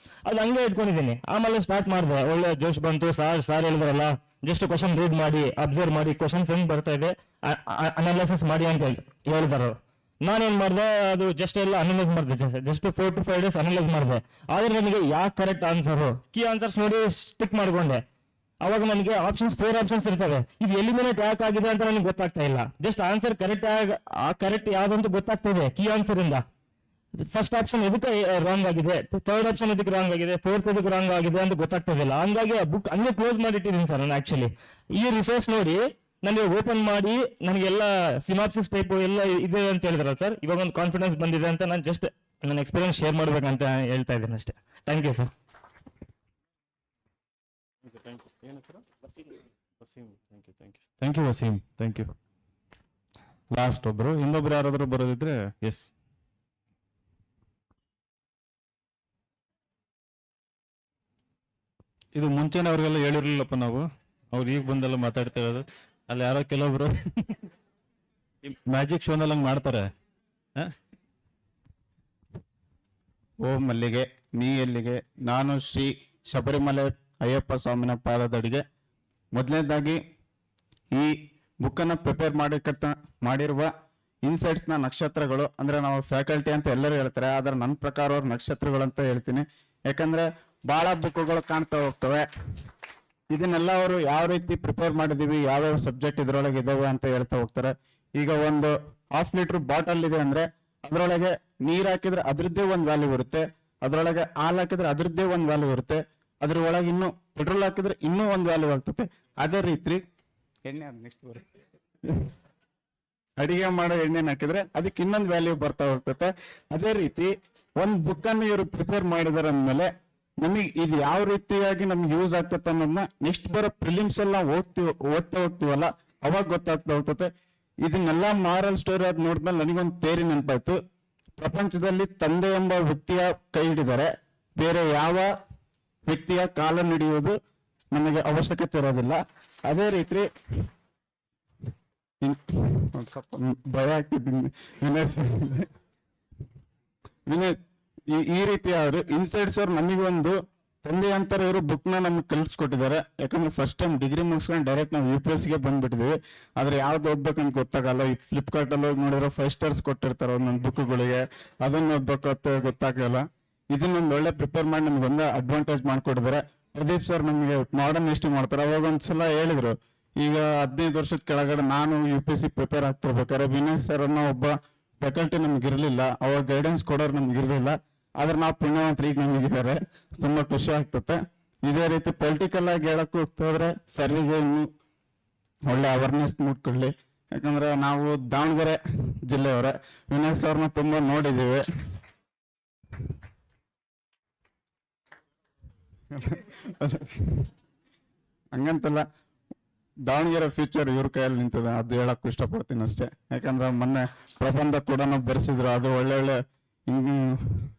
ಅದು ಹಂಗೆ ಇಟ್ಕೊಂಡಿದ್ದೀನಿ. ಆಮೇಲೆ ಸ್ಟಾರ್ಟ್ ಮಾಡಿದೆ, ಒಳ್ಳೆ ಜೋಶ್ ಬಂತು. ಸಾರ್ ಹೇಳಿದ್ರಲ್ಲ ಜಸ್ಟ್ ಕ್ವಶನ್ ರೀಡ್ ಮಾಡಿ, ಅಬ್ಸರ್ವ್ ಮಾಡಿ, ಕ್ವಶನ್ಸ್ ಹೆಂಗ್ ಬರ್ತಾ ಇದೆ ಅನಾಲಿಸಿಸ್ ಮಾಡಿ ಅಂತ ಹೇಳಿದಾರೆ. ನಾನೇನ್ ಮಾಡಿದೆ, ಅದು ಜಸ್ಟ್ ಎಲ್ಲ ಅನಲೈಸ್ ಮಾಡಿದೆ. ಜಸ್ಟ್ 4 to 5 days ಅನಲೈಸ್ ಮಾಡಿದೆ. ಆದ್ರೆ ನನಗೆ ಯಾಕೆ ಕರೆಕ್ಟ್ ಆನ್ಸರು, ಕೀ ಆನ್ಸರ್ಸ್ ನೋಡಿ ಸ್ಟಿಕ್ ಮಾಡ್ಕೊಂಡೆ. ಅವಾಗ ನನಗೆ4 ಆಪ್ಷನ್ಸ್ ಇರ್ತವೆ. ಇದು ಎಲಿಮಿನೇಟ್ ಯಾಕೆ ಆಗಿದೆ ಅಂತ ನನಗೆ ಗೊತ್ತಾಗ್ತಾ ಇಲ್ಲ. ಜಸ್ಟ್ ಆನ್ಸರ್ ಕರೆಕ್ಟ್ ಯಾವ್ದಂತ ಗೊತ್ತಾಗ್ತದೆ ಕೀ ಆನ್ಸರ್ ಇಂದ. ಫಸ್ಟ್ ಆಪ್ಷನ್ ಇದಕ್ಕೆ ರಾಂಗ್ ಆಗಿದೆ, ಥರ್ಡ್ ಆಪ್ಷನ್ ಇದಕ್ಕೆ ರಾಂಗ್ ಆಗಿದೆ, ಫೋರ್ತ್ ಇದಕ್ಕೆ ರಾಂಗ್ ಆಗಿದೆ ಅಂತ ಗೊತ್ತಾಗ್ತದಿಲ್ಲ. ಹಂಗಾಗಿ ಆ ಬುಕ್ ಹಂಗೆ ಕ್ಲೋಸ್ ಮಾಡಿಟ್ಟಿದ್ದೀನಿ ಸರ್ ನಾನು. ಆಕ್ಚುಲಿ ಈ ರಿಸೋರ್ಸ್ ನೋಡಿ ನನಗೆ ಓಪನ್ ಮಾಡಿ ನನಗೆಲ್ಲ ಸಿನಾಪ್ಸಿಸ್ ಟೈಪ್ ಎಲ್ಲ ಇದೆ ಅಂತ ಹೇಳಿದ್ರಲ್ಲ ಸರ್. ಇವಾಗ ಒಂದು ಕಾನ್ಫಿಡೆನ್ಸ್ ಬಂದಿದೆ ಅಂತ ನಾನು ಜಸ್ಟ್ ನನ್ನ ಎಕ್ಸ್ಪೀರಿಯನ್ಸ್ ಶೇರ್ ಮಾಡ್ಬೇಕಂತ ಹೇಳ್ತಾ ಇದ್ದೀನಿ ಅಷ್ಟೇ. Thank you sir. Thank you Waseem. Thank you. Last ಇನ್ನೊಬ್ರು ಯಾರಾದರೂ ಬರೋದಿದ್ರೆ ಎಸ್. ಇದು ಮುಂಚೆನೆ ಅವ್ರಿಗೆಲ್ಲ ಹೇಳಿರ್ಲಿಲ್ಲಪ್ಪ ನಾವು. ಅವ್ರು ಈಗ ಬಂದೆಲ್ಲ ಮಾತಾಡ್ತಾ ಇರೋದು. ಅಲ್ಲಿ ಯಾರೋ ಕೆಲವೊಬ್ರು ಮ್ಯಾಜಿಕ್ ಶೋನಲ್ಲಿ ಹಂಗೆ ಮಾಡ್ತಾರೆ. ಓ ಮಲ್ಲಿಗೆ ನೀ ಎಲ್ಲಿಗೆ, ನಾನು ಶ್ರೀ ಶಬರಿಮಲೆ ಅಯ್ಯಪ್ಪ ಸ್ವಾಮಿನ ಪಾದದಡಿಗೆ. ಮೊದಲನೇದಾಗಿ ಈ ಬುಕ್ಕನ್ನು ಪ್ರಿಪೇರ್ ಮಾಡಿರುವ ಇನ್ಸೈಟ್ಸ್ನ ನಕ್ಷತ್ರಗಳು, ಅಂದರೆ ನಾವು ಫ್ಯಾಕಲ್ಟಿ ಅಂತ ಎಲ್ಲರೂ ಹೇಳ್ತಾರೆ, ಆದರೆ ನನ್ನ ಪ್ರಕಾರ ಅವ್ರ ನಕ್ಷತ್ರಗಳು ಅಂತ ಹೇಳ್ತೀನಿ. ಯಾಕಂದರೆ ಭಾಳ ಬುಕ್ಗಳು ಕಾಣ್ತಾ ಹೋಗ್ತವೆ. ಇದನ್ನೆಲ್ಲ ಅವರು ಯಾವ ರೀತಿ ಪ್ರಿಪೇರ್ ಮಾಡಿದೀವಿ, ಯಾವ್ಯಾವ ಸಬ್ಜೆಕ್ಟ್ ಇದ್ರೊಳಗೆ ಇದಾವೆ ಅಂತ ಹೇಳ್ತಾ ಹೋಗ್ತಾರೆ. ಈಗ ಒಂದು 1/2 ಲೀಟರ್ ಬಾಟಲ್ ಇದೆ ಅಂದ್ರೆ ಅದ್ರೊಳಗೆ ನೀರ್ ಹಾಕಿದ್ರೆ ಅದ್ರದ್ದೇ ಒಂದು ವ್ಯಾಲ್ಯೂ ಇರುತ್ತೆ, ಅದ್ರೊಳಗೆ ಹಾಲು ಹಾಕಿದ್ರೆ ಅದ್ರದ್ದೇ ಒಂದು ವ್ಯಾಲ್ಯೂ ಇರುತ್ತೆ, ಅದ್ರ ಒಳಗೆ ಇನ್ನು ಪೆಟ್ರೋಲ್ ಹಾಕಿದ್ರೆ ಇನ್ನೂ ಒಂದು ವ್ಯಾಲ್ಯೂ ಆಗ್ತದೆ. ಅದೇ ರೀತಿ ಎಣ್ಣೆ ನೆಕ್ಸ್ಟ್ ಬರುತ್ತೆ, ಅಡಿಗೆ ಮಾಡೋ ಎಣ್ಣೆನ ಹಾಕಿದ್ರೆ ಅದಕ್ಕೆ ಇನ್ನೊಂದು ವ್ಯಾಲ್ಯೂ ಬರ್ತಾ ಹೋಗ್ತದೆ. ಅದೇ ರೀತಿ ಒಂದು ಬುಕ್ ಅನ್ನು ಇವರು ಪ್ರಿಪೇರ್ ಮಾಡಿದಾರೆ ಅಂದ್ಮೇಲೆ ನಮಗೆ ಇದು ಯಾವ ರೀತಿಯಾಗಿ ನಮ್ಗೆ ಯೂಸ್ ಆಗ್ತದೆ ಅನ್ನೋದನ್ನ ನೆಕ್ಸ್ಟ್ ಬರೋ ಪ್ರಿಲಿಮ್ಸ್ ಎಲ್ಲ ಓದ್ತಾ ಹೋಗ್ತೀವಲ್ಲ ಅವಾಗ ಗೊತ್ತಾಗ್ತಾ ಹೋಗ್ತದೆ. ಇದನ್ನೆಲ್ಲ ಮಾರಲ್ ಸ್ಟೋರಿ ಅದ್ ನೋಡಿದ್ಮೇಲೆ ನನಗೊಂದು ತೇರಿ ನೆನಪಾಯ್ತು. ಪ್ರಪಂಚದಲ್ಲಿ ತಂದೆ ಎಂಬ ವ್ಯಕ್ತಿಯ ಕೈ ಹಿಡಿದರೆ ಬೇರೆ ಯಾವ ವ್ಯಕ್ತಿಯ ಕಾಲನ್ನು ಹಿಡಿಯುವುದು ನಮಗೆ ಅವಶ್ಯಕತೆ ಇರೋದಿಲ್ಲ. ಅದೇ ರೀತಿ ಒಂದ್ ಸ್ವಲ್ಪ ಭಯ ಆಗ್ತಿದ್ದೀನಿ ವಿನಯ್, ಈ ರೀತಿ ಅವರು ಇನ್ಸೈಟ್ಸ್ ಅವ್ರು ನಮಗೊಂದು ತಂದೆ ಅಂತಾರೆ. ಇವರು ಬುಕ್ ನ ನಮ್ಗೆ ಕಲಿಸ್ಕೊಟ್ಟಿದ್ದಾರೆ. ಯಾಕಂದ್ರೆ ಫಸ್ಟ್ ಟೈಮ್ ಡಿಗ್ರಿ ಮುಗಿಸ್ಕೊಂಡು ಡೈರೆಕ್ಟ್ ನಾವು UPSC ಗೆ ಬಂದ್ಬಿಟ್ಟಿದ್ವಿ. ಆದ್ರೆ ಯಾವ್ದು ಓದ್ಬೇಕಂತ ಗೊತ್ತಾಗಲ್ಲ. ಈ ಫ್ಲಿಪ್ಕಾರ್ಟ್ ಅಲ್ಲಿ ಹೋಗಿ ನೋಡಿರೋ 5 ಸ್ಟಾರ್ಸ್ ಕೊಟ್ಟಿರ್ತಾರೆ ಒಂದೊಂದು ಬುಕ್ಗಳಿಗೆ, ಅದನ್ನ ಓದ್ಬೇಕು ಅಂತ ಗೊತ್ತಾಗಲ್ಲ. ಇದನ್ನೊಂದು ಒಳ್ಳೆ ಪ್ರಿಪೇರ್ ಮಾಡಿ ನಮ್ಗೆ ಒಂದು ಅಡ್ವಾಂಟೇಜ್ ಮಾಡ್ಕೊಟ್ಟಿದ್ದಾರೆ. ಪ್ರದೀಪ್ ಸರ್ ನಮಗೆ ಮಾಡರ್ನ್ ಹಿಸ್ಟ್ರಿ ಮಾಡ್ತಾರೆ. ಅವಾಗ ಒಂದ್ಸಲ ಹೇಳಿದ್ರು, ಈಗ 15 ವರ್ಷದ ಕೆಳಗಡೆ ನಾನು UPSC ಪ್ರಿಪೇರ್ ಆಗ್ತಿರ್ಬೇಕಾದ್ರೆ ವಿನಯ್ ಸರ್ ಅನ್ನೋ ಒಬ್ಬ ಫ್ಯಾಕಲ್ಟಿ ನಮ್ಗೆ ಇರ್ಲಿಲ್ಲ, ಅವಾಗ ಗೈಡೆನ್ಸ್ ಕೊಡೋರು ನಮ್ಗೆ ಇರ್ಲಿಲ್ಲ. ಆದ್ರೆ ನಾವು ಪುಣ್ಯವಂತರು ಈಗ ನಮಗಿದ್ದಾರೆ, ತುಂಬಾ ಖುಷಿ ಆಗ್ತದೆ. ಇದೇ ರೀತಿ ಪೊಲಿಟಿಕಲ್ ಆಗಿ ಹೇಳಕ್ ಹೋಗ್ತಂದ್ರೆ ಸರಿಗೆ ಇನ್ನು ಒಳ್ಳೆ ಅವೇರ್ನೆಸ್ ಮೂಡ್ಕೊಳ್ಳಿ. ಯಾಕಂದ್ರೆ ನಾವು ದಾವಣಗೆರೆ ಜಿಲ್ಲೆಯವರ ವಿನಯ್ ಸರ್ನ ತುಂಬಾ ನೋಡಿದೀವಿ. ಹಂಗಂತಲ್ಲ, ದಾವಣಗೆರೆ ಫ್ಯೂಚರ್ ಇವ್ರ ಕೈಯಲ್ಲಿ ನಿಂತಿದೆ, ಅದು ಹೇಳಕ್ ಇಷ್ಟಪಡ್ತೀನಿ ಅಷ್ಟೇ. ಯಾಕಂದ್ರೆ ಮೊನ್ನೆ ಪ್ರಬಂಧ ಕೂಡ ನಾವು ಬರೆಸಿದ್ರು, ಅದು ಒಳ್ಳೆ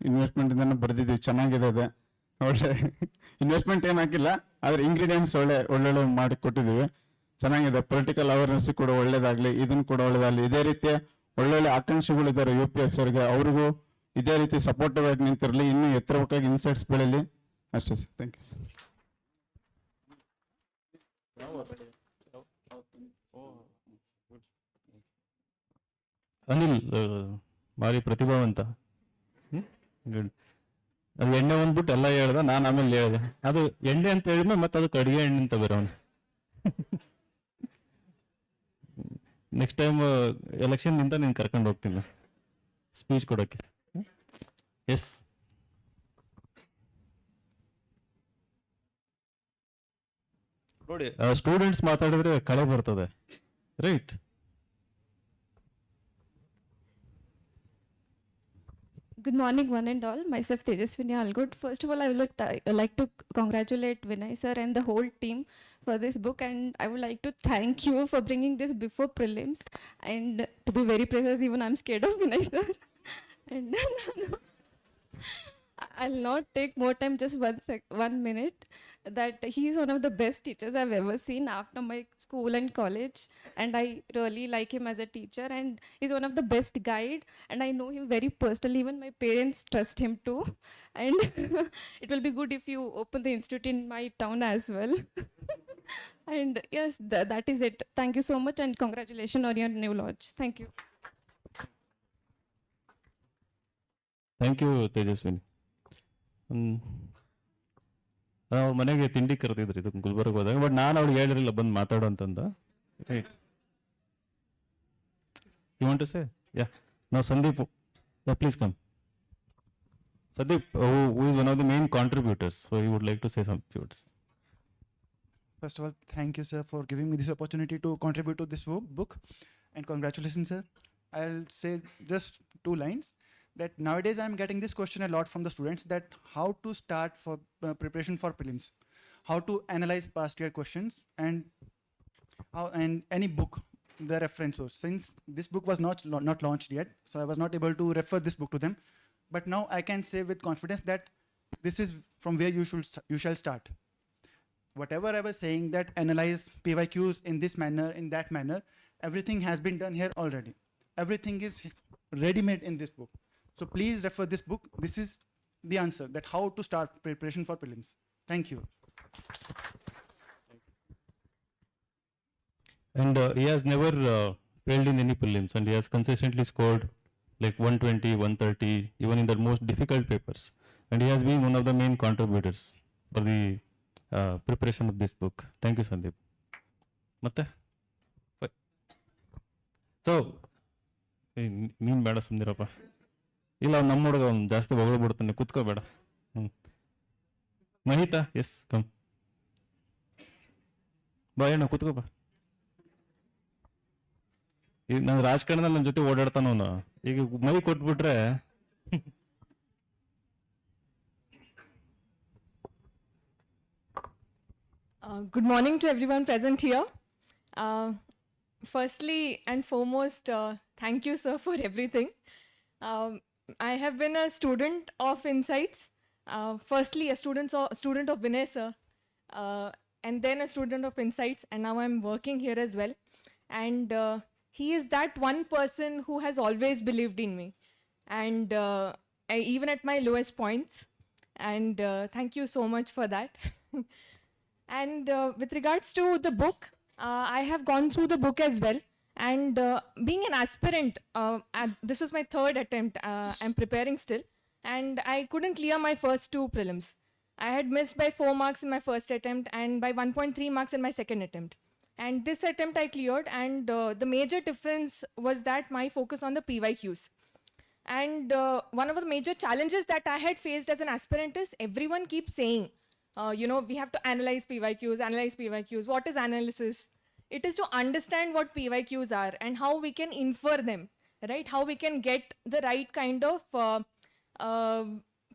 ಇನ್ವೆಸ್ಟ್ಮೆಂಟ್ ಇಂದ ಬರೆದಿದ್ವಿ, ಚೆನ್ನಾಗಿದೆ. ಇದೆ ಒಳ್ಳೆ ಇನ್ವೆಸ್ಟ್ಮೆಂಟ್ ಏನ್ ಹಾಕಿಲ್ಲ, ಆದ್ರೆ ಇಂಗ್ರೀಡಿಯೆಂಟ್ಸ್ ಒಳ್ಳೆ ಮಾಡಿ ಕೊಟ್ಟಿದ್ದೀವಿ, ಚೆನ್ನಾಗಿದೆ. ಪೊಲಿಟಿಕಲ್ ಅವೇರ್ನೆಸ್ ಕೂಡ ಒಳ್ಳೇದಾಗ್ಲಿ, ಇದನ್ನು ಕೂಡ ಒಳ್ಳೇದಾಗ್ಲಿ. ಇದೇ ರೀತಿಯ ಒಳ್ಳೊಳ್ಳೆ ಆಕಾಂಕ್ಷಿಗಳಿದ್ದಾರೆ UPSC ಅವರಿಗೆ, ಅವ್ರಿಗೂ ಇದೇ ರೀತಿ ಸಪೋರ್ಟಿವ್ ಆಗಿ ನಿಂತಿರಲಿ, ಇನ್ನೂ ಎತ್ತರವಾಗಿ ಇನ್ಸೈಟ್ಸ್ ಬೆಳೀಲಿ ಅಷ್ಟೇ sir. Thank you sir. Anil ಭಾರಿ ಪ್ರತಿಭಾವಂತ. ಗುಡ್. ಅದು ಎಣ್ಣೆ ಒಂದ್ಬಿಟ್ಟು ಎಲ್ಲ ಹೇಳ್ದ, ನಾನು ಆಮೇಲೆ ಹೇಳಿದೆ ಅದು ಎಣ್ಣೆ ಅಂತ ಹೇಳಿದ್ಮೇಲೆ ಮತ್ತೆ ಅದಕ್ಕೆ ಅಡುಗೆ ಎಣ್ಣೆ ಅಂತ ಬರೋನು. ನೆಕ್ಸ್ಟ್ ಟೈಮ್ ಎಲೆಕ್ಷನ್ ನಿಂತ ನೀನು ಕರ್ಕೊಂಡು ಹೋಗ್ತೀನಿ ಸ್ಪೀಚ್ ಕೊಡೋಕ್ಕೆ. ಎಸ್, ನೋಡಿ ಸ್ಟೂಡೆಂಟ್ಸ್ ಮಾತಾಡಿದ್ರೆ ಕಳೆ ಬರ್ತದೆ, right? Good morning, one and all. Myself Tejaswini Algood. First of all, I would like to congratulate Vinay Sir and the whole team for this book, and I would like to thank you for bringing this before prelims. And to be very precise, even I'm scared of Vinay Sir. And I'll not take more time, just 1 minute. That he's one of the best teachers I've ever seen after my school and college, and I really like him as a teacher, and he's one of the best guide, and I know him very personally. Even my parents trust him too, and it will be good if you open the institute in my town as well. And yes, that is it. Thank you so much, and congratulations on your new launch. Thank you. Thank you Tejaswini. ಅವ್ರ ಮನೆಗೆ ತಿಂಡಿ ಕರೆದಿದ್ರು ಇದು ಗುಲ್ಬರ್ಗ ಹೋದಾಗ, but ನಾನು ಅವ್ಳಿಗೆ ಹೇಳಿರಲಿಲ್ಲ ಬಂದು ಮಾತಾಡೋ ಅಂತಂದ. Right, you want to say? Yeah, ನಾವು Sandeep, please come. Sandeep, who is one of the main contributors, so you would like to say some few words. First of all, thank you, sir, for giving me this opportunity to contribute to this book, and congratulations, sir. I'll say just 2 lines. That nowadays I'm getting this question a lot from the students, that how to start for preparation for prelims, how to analyze past year questions, and any book, the reference source. Since this book was not launched yet, so I was not able to refer this book to them. But now I can say with confidence that this is from where you shall start. Whatever I was saying, that analyze PYQs in this manner, in that manner, everything has been done here already. Everything is ready-made in this book. So please refer this book. This is the answer, that how to start preparation for prelims. Thank you. And he has never failed in any prelims, and he has consistently scored like 120, 130, even in the most difficult papers. and he has been one of the main contributors for the preparation of this book. Thank you, Sandeep. ಮತ್ತೆ so ನೀನು ಬೇಡ ಸುಮ್ಮನಿರಪ್ಪ. ಇಲ್ಲ ನಮ್ಮ ಹುಡುಗ ಅವ್ನು ಜಾಸ್ತಿ ಹೊಗಳ್ಬಿಡ್ತಾನೆ, ಕುತ್ಕೋಬೇಡ. Mahita, S come ಬಾ ಅಣ್ಣ, ಕುತ್ಕೋ ಬಾ. ಈಗ ನಾನು ರಾಜಕಾರಣದಲ್ಲಿ ನನ್ನ ಜೊತೆ ಓಡಾಡ್ತಾನವನು, ಈಗ ಮೈ ಕೊಟ್ಬಿಟ್ರೆ Good morning to everyone present here. Firstly and foremost, thank you, sir, for everything. I have been a student of Insights. Firstly, a student of Vinay Sir, and then a student of Insights, and now I'm working here as well. And he is that one person who has always believed in me, and even at my lowest points. And thank you so much for that. And with regards to the book, I have gone through the book as well. And being an aspirant, this was my third attempt. I'm preparing still. And I couldn't clear my first 2 prelims. I had missed by 4 marks in my first attempt and by 1.3 marks in my second attempt. And this attempt I cleared, and the major difference was that my focus on the PYQs. And one of the major challenges that I had faced as an aspirant is everyone keeps saying, we have to analyze PYQs. What is analysis? It is to understand what PYQs are and how we can infer them, right? How we can get the right kind of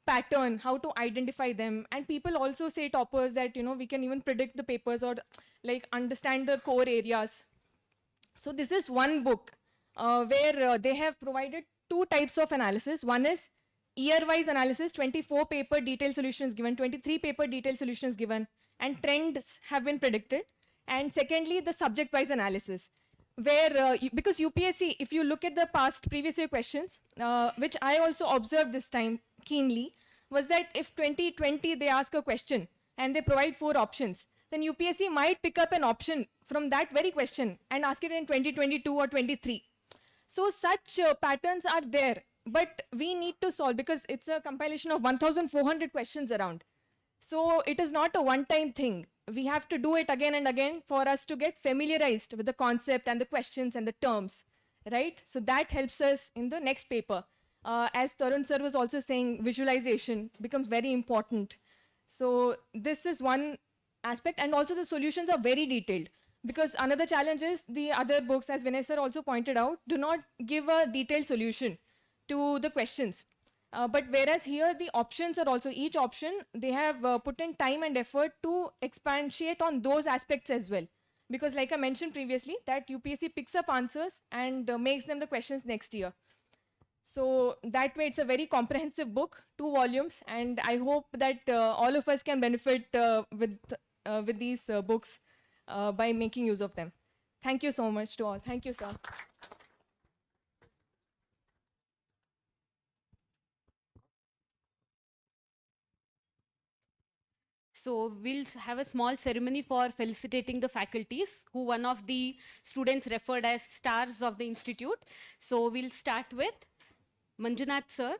pattern, how to identify them. And people also say, toppers, that, we can even predict the papers or like understand the core areas. So this is one book where they have provided 2 types of analysis. One is year-wise analysis, 24 paper detailed solutions given, 23 paper detailed solutions given, and trends have been predicted. And secondly, the subject-wise analysis, where, because UPSC, if you look at the previous year questions, which I also observed this time keenly, was that if 2020 they ask a question and they provide 4 options, then UPSC might pick up an option from that very question and ask it in 2022 or 23. So such patterns are there. But we need to solve, because it's a compilation of 1,400 questions around. So it is not a one-time thing. We have to do it again and again for us to get familiarized with the concept and the questions and the terms, right? So that helps us in the next paper. As Tarun sir was also saying, visualization becomes very important. So this is one aspect, and also the solutions are very detailed. Because another challenge is the other books, as Vinay sir also pointed out, do not give a detailed solution to the questions. But whereas here the options are also, each option, they have put in time and effort to expatiate on those aspects as well. Because like I mentioned previously, that UPSC picks up answers and makes them the questions next year. So that way it's a very comprehensive book, 2 volumes, and I hope that all of us can benefit with these books by making use of them. Thank you so much to all. Thank you, sir. So we'll have a small ceremony for felicitating the faculties who one of the students referred as stars of the institute. So we'll start with Manjunath sir.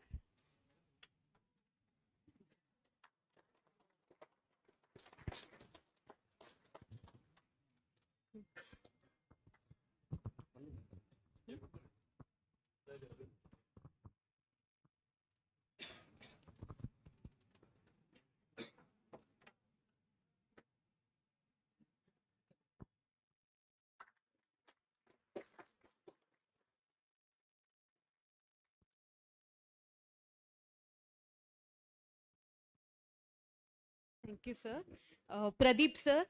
Thank you, sir. Pradeep sir.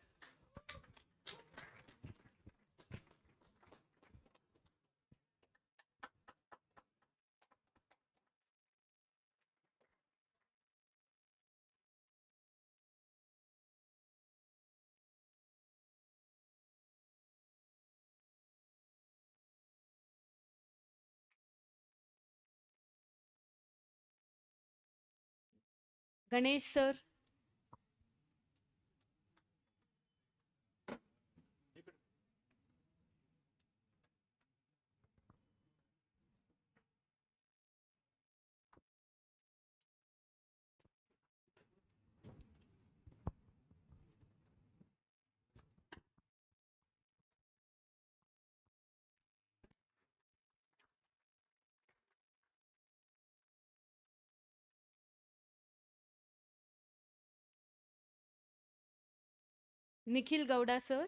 Ganesh sir. Nikhil Gowda sir.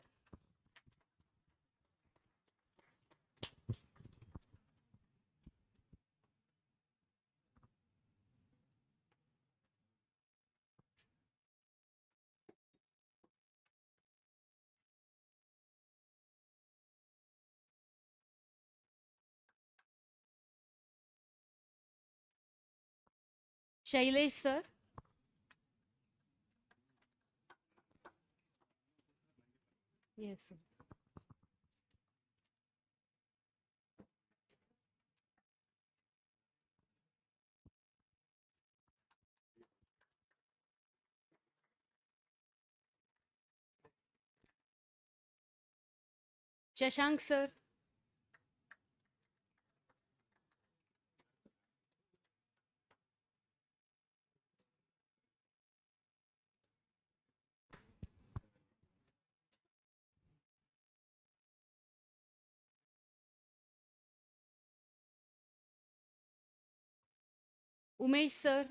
Shailesh sir. Yes, sir. Shashank sir. Umesh sir.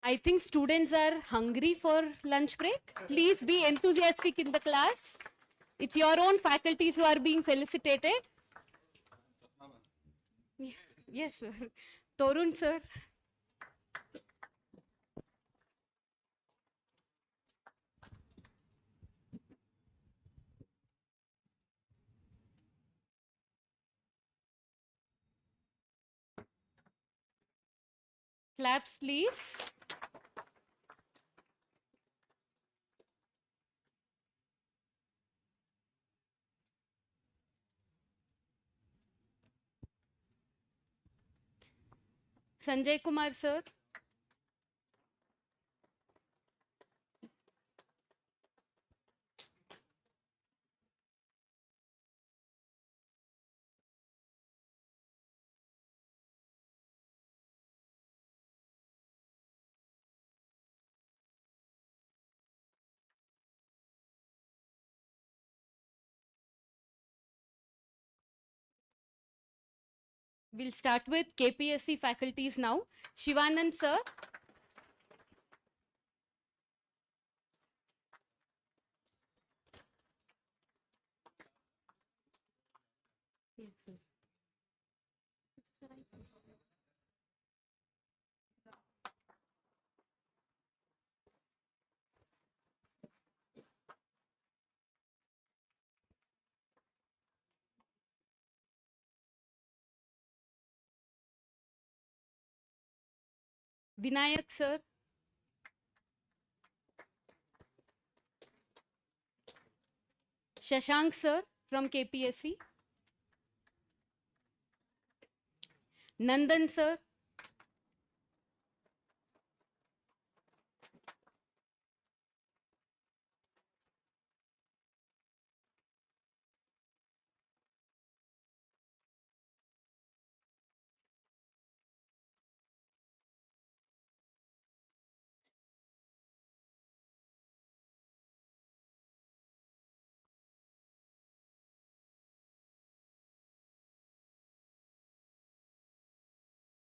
I think students are hungry for lunch break. Please be enthusiastic in the class. It's your own faculties who are being felicitated. Yes, sir. Torun, sir. Claps, please. Sanjay Kumar, sir. We'll start with KPSC faculties now. Shivanand, sir. Yes, sir. Vinayak, sir. Shashank, sir, from KPSC. Nandan, sir.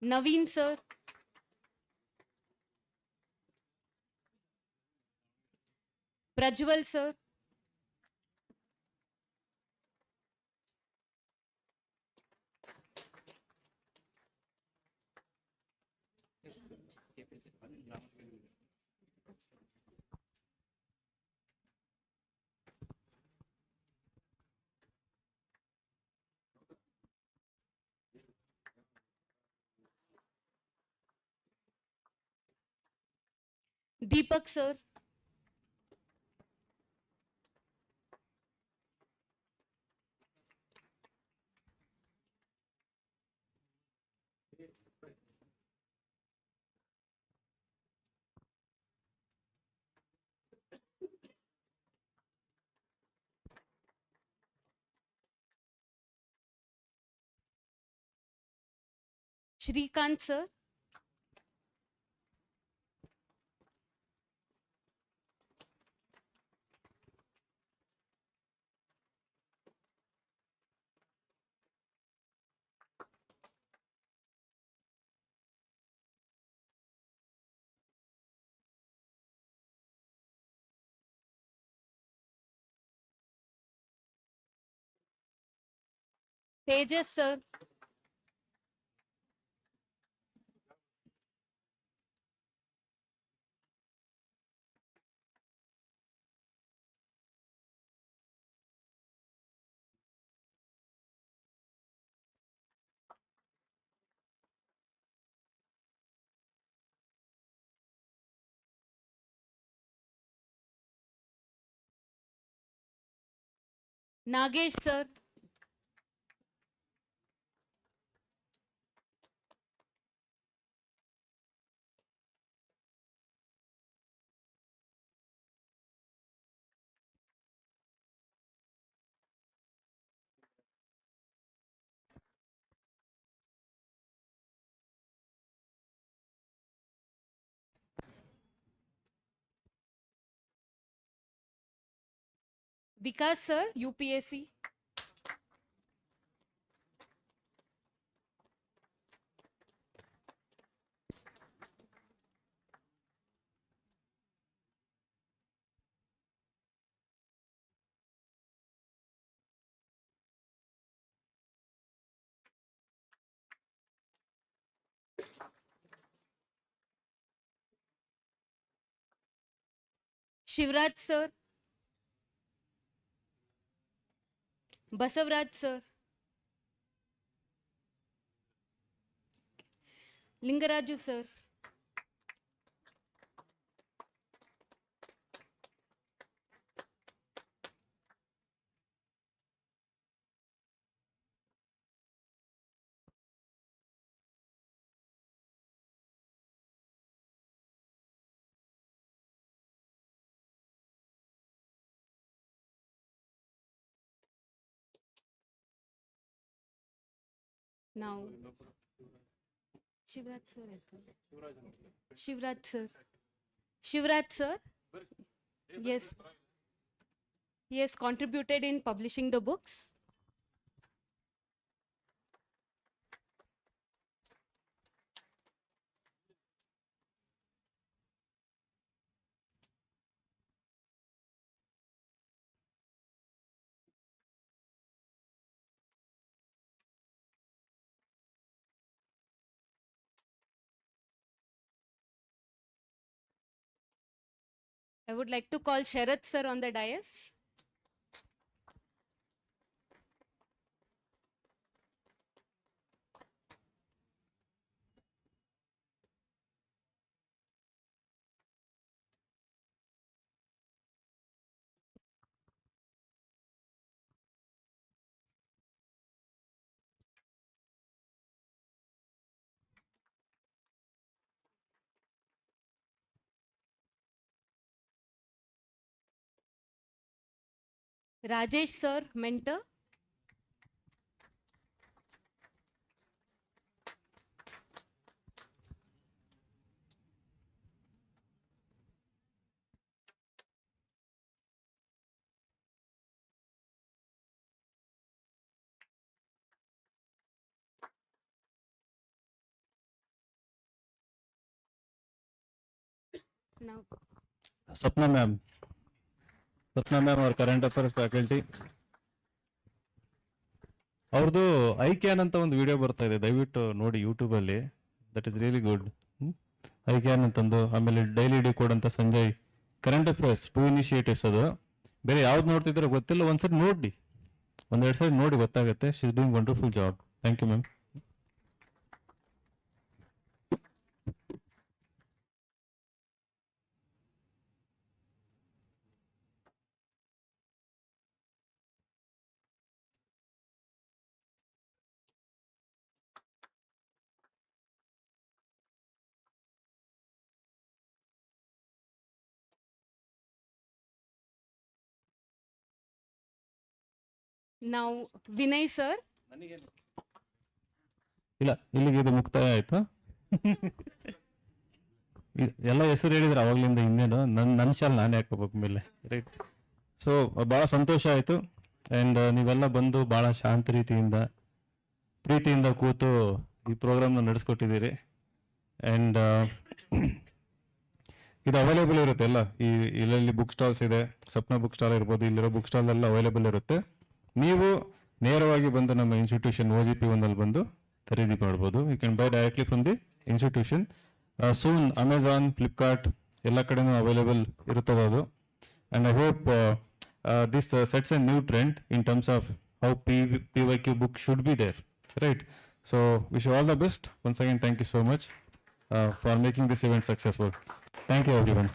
Naveen, sir. Prajwal, sir. Deepak, sir. Shrikant, sir. Tejas sir. Nagesh sir. Vikas sir, UPSC. Shivraj sir. Basavraj sir. Lingaraju sir. Now, Shivraj sir. Shivraj sir. Shivraj sir. Yes. He has contributed in publishing the books. I would like to call Sharath sir on the dais. Rajesh sir, mentor. Now, Sapna ma'am. Sapna ma'am, our current affairs faculty. ಅವ್ರದ್ದು I can ಅಂತ ಒಂದು video ಬರ್ತಾ ಇದೆ, ದಯವಿಟ್ಟು ನೋಡಿ ಯೂಟ್ಯೂಬಲ್ಲಿ. That is really good. I can ಅಂತಂದು, ಆಮೇಲೆ ಡೈಲಿ ಡಿಕೋಡ್ ಅಂತ ಸಂಜಯ್, ಕರೆಂಟ್ ಅಫೇರ್ಸ್ 2 ಇನಿಷಿಯೇಟಿವ್ಸ್. ಅದು ಬೇರೆ ಯಾವ್ದು ನೋಡ್ತಿದ್ರೆ ಗೊತ್ತಿಲ್ಲ, ಒಂದ್ಸರಿ ನೋಡಿ, ಒಂದೆರಡು ಸರಿ ನೋಡಿ ಗೊತ್ತಾಗುತ್ತೆ. She is doing wonderful job. Thank you ma'am. now Vinay sir. ಇಲ್ಲ, ಇಲ್ಲಿಗೆ ಇದು ಮುಕ್ತಾಯ ಆಯ್ತು. ಎಲ್ಲ ಹೆಸರು ಹೇಳಿದ್ರೆ ಅವಾಗ್ಲಿಂದ ಇನ್ನೇನು ನನ್ನ ಶಾಲೆ ನಾನೇ ಹಾಕೋಬೇಕು ಮೇಲೆ, ರೈಟ್? ಸೊ ಭಾಳ ಸಂತೋಷ ಆಯಿತು. ಆ್ಯಂಡ್ ನೀವೆಲ್ಲ ಬಂದು ಭಾಳ ಶಾಂತ ರೀತಿಯಿಂದ ಪ್ರೀತಿಯಿಂದ ಕೂತು ಈ ಪ್ರೋಗ್ರಾಮ್ನ ನಡೆಸ್ಕೊಟ್ಟಿದ್ದೀರಿ. ಆ್ಯಂಡ್ ಇದು ಅವೈಲೇಬಲ್ ಇರುತ್ತೆ ಎಲ್ಲ, ಇಲ್ಲಲ್ಲಿ ಬುಕ್ ಸ್ಟಾಲ್ಸ್ ಇದೆ, ಸಪ್ನ ಬುಕ್ ಸ್ಟಾಲ್ ಇರ್ಬೋದು, ಇಲ್ಲಿರೋ ಬುಕ್ ಸ್ಟಾಲ್ ಎಲ್ಲ ಅವೈಲೇಬಲ್ ಇರುತ್ತೆ. ನೀವು ನೇರವಾಗಿ ಬಂದು ನಮ್ಮ ಇನ್ಸ್ಟಿಟ್ಯೂಷನ್ OGP 1 ಬಂದು ಖರೀದಿ ಮಾಡ್ಬೋದು. You can buy directly from the institution. Soon Amazon, Flipkart ಎಲ್ಲ ಕಡೆನೂ ಅವೈಲೇಬಲ್ ಇರುತ್ತದೆ ಅದು. And I hope this sets a new trend in terms of how PYQ book should be there, right? So wish you all the best. Once again, thank you so much for making this event successful. Thank you, everyone.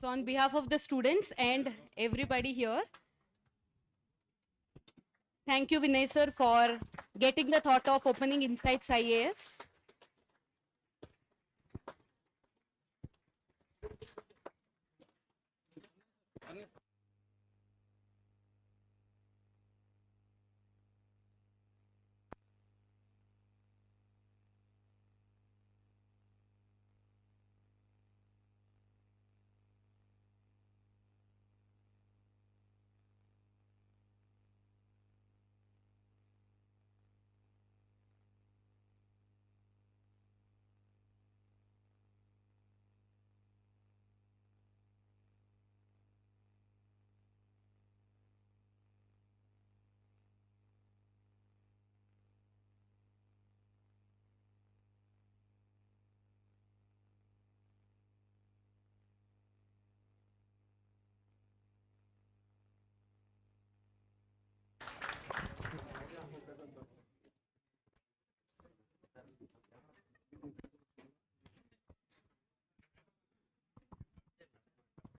So on behalf of the students and everybody here, thank you, Vinay Sir, for getting the thought of opening INSIGHTSIAS.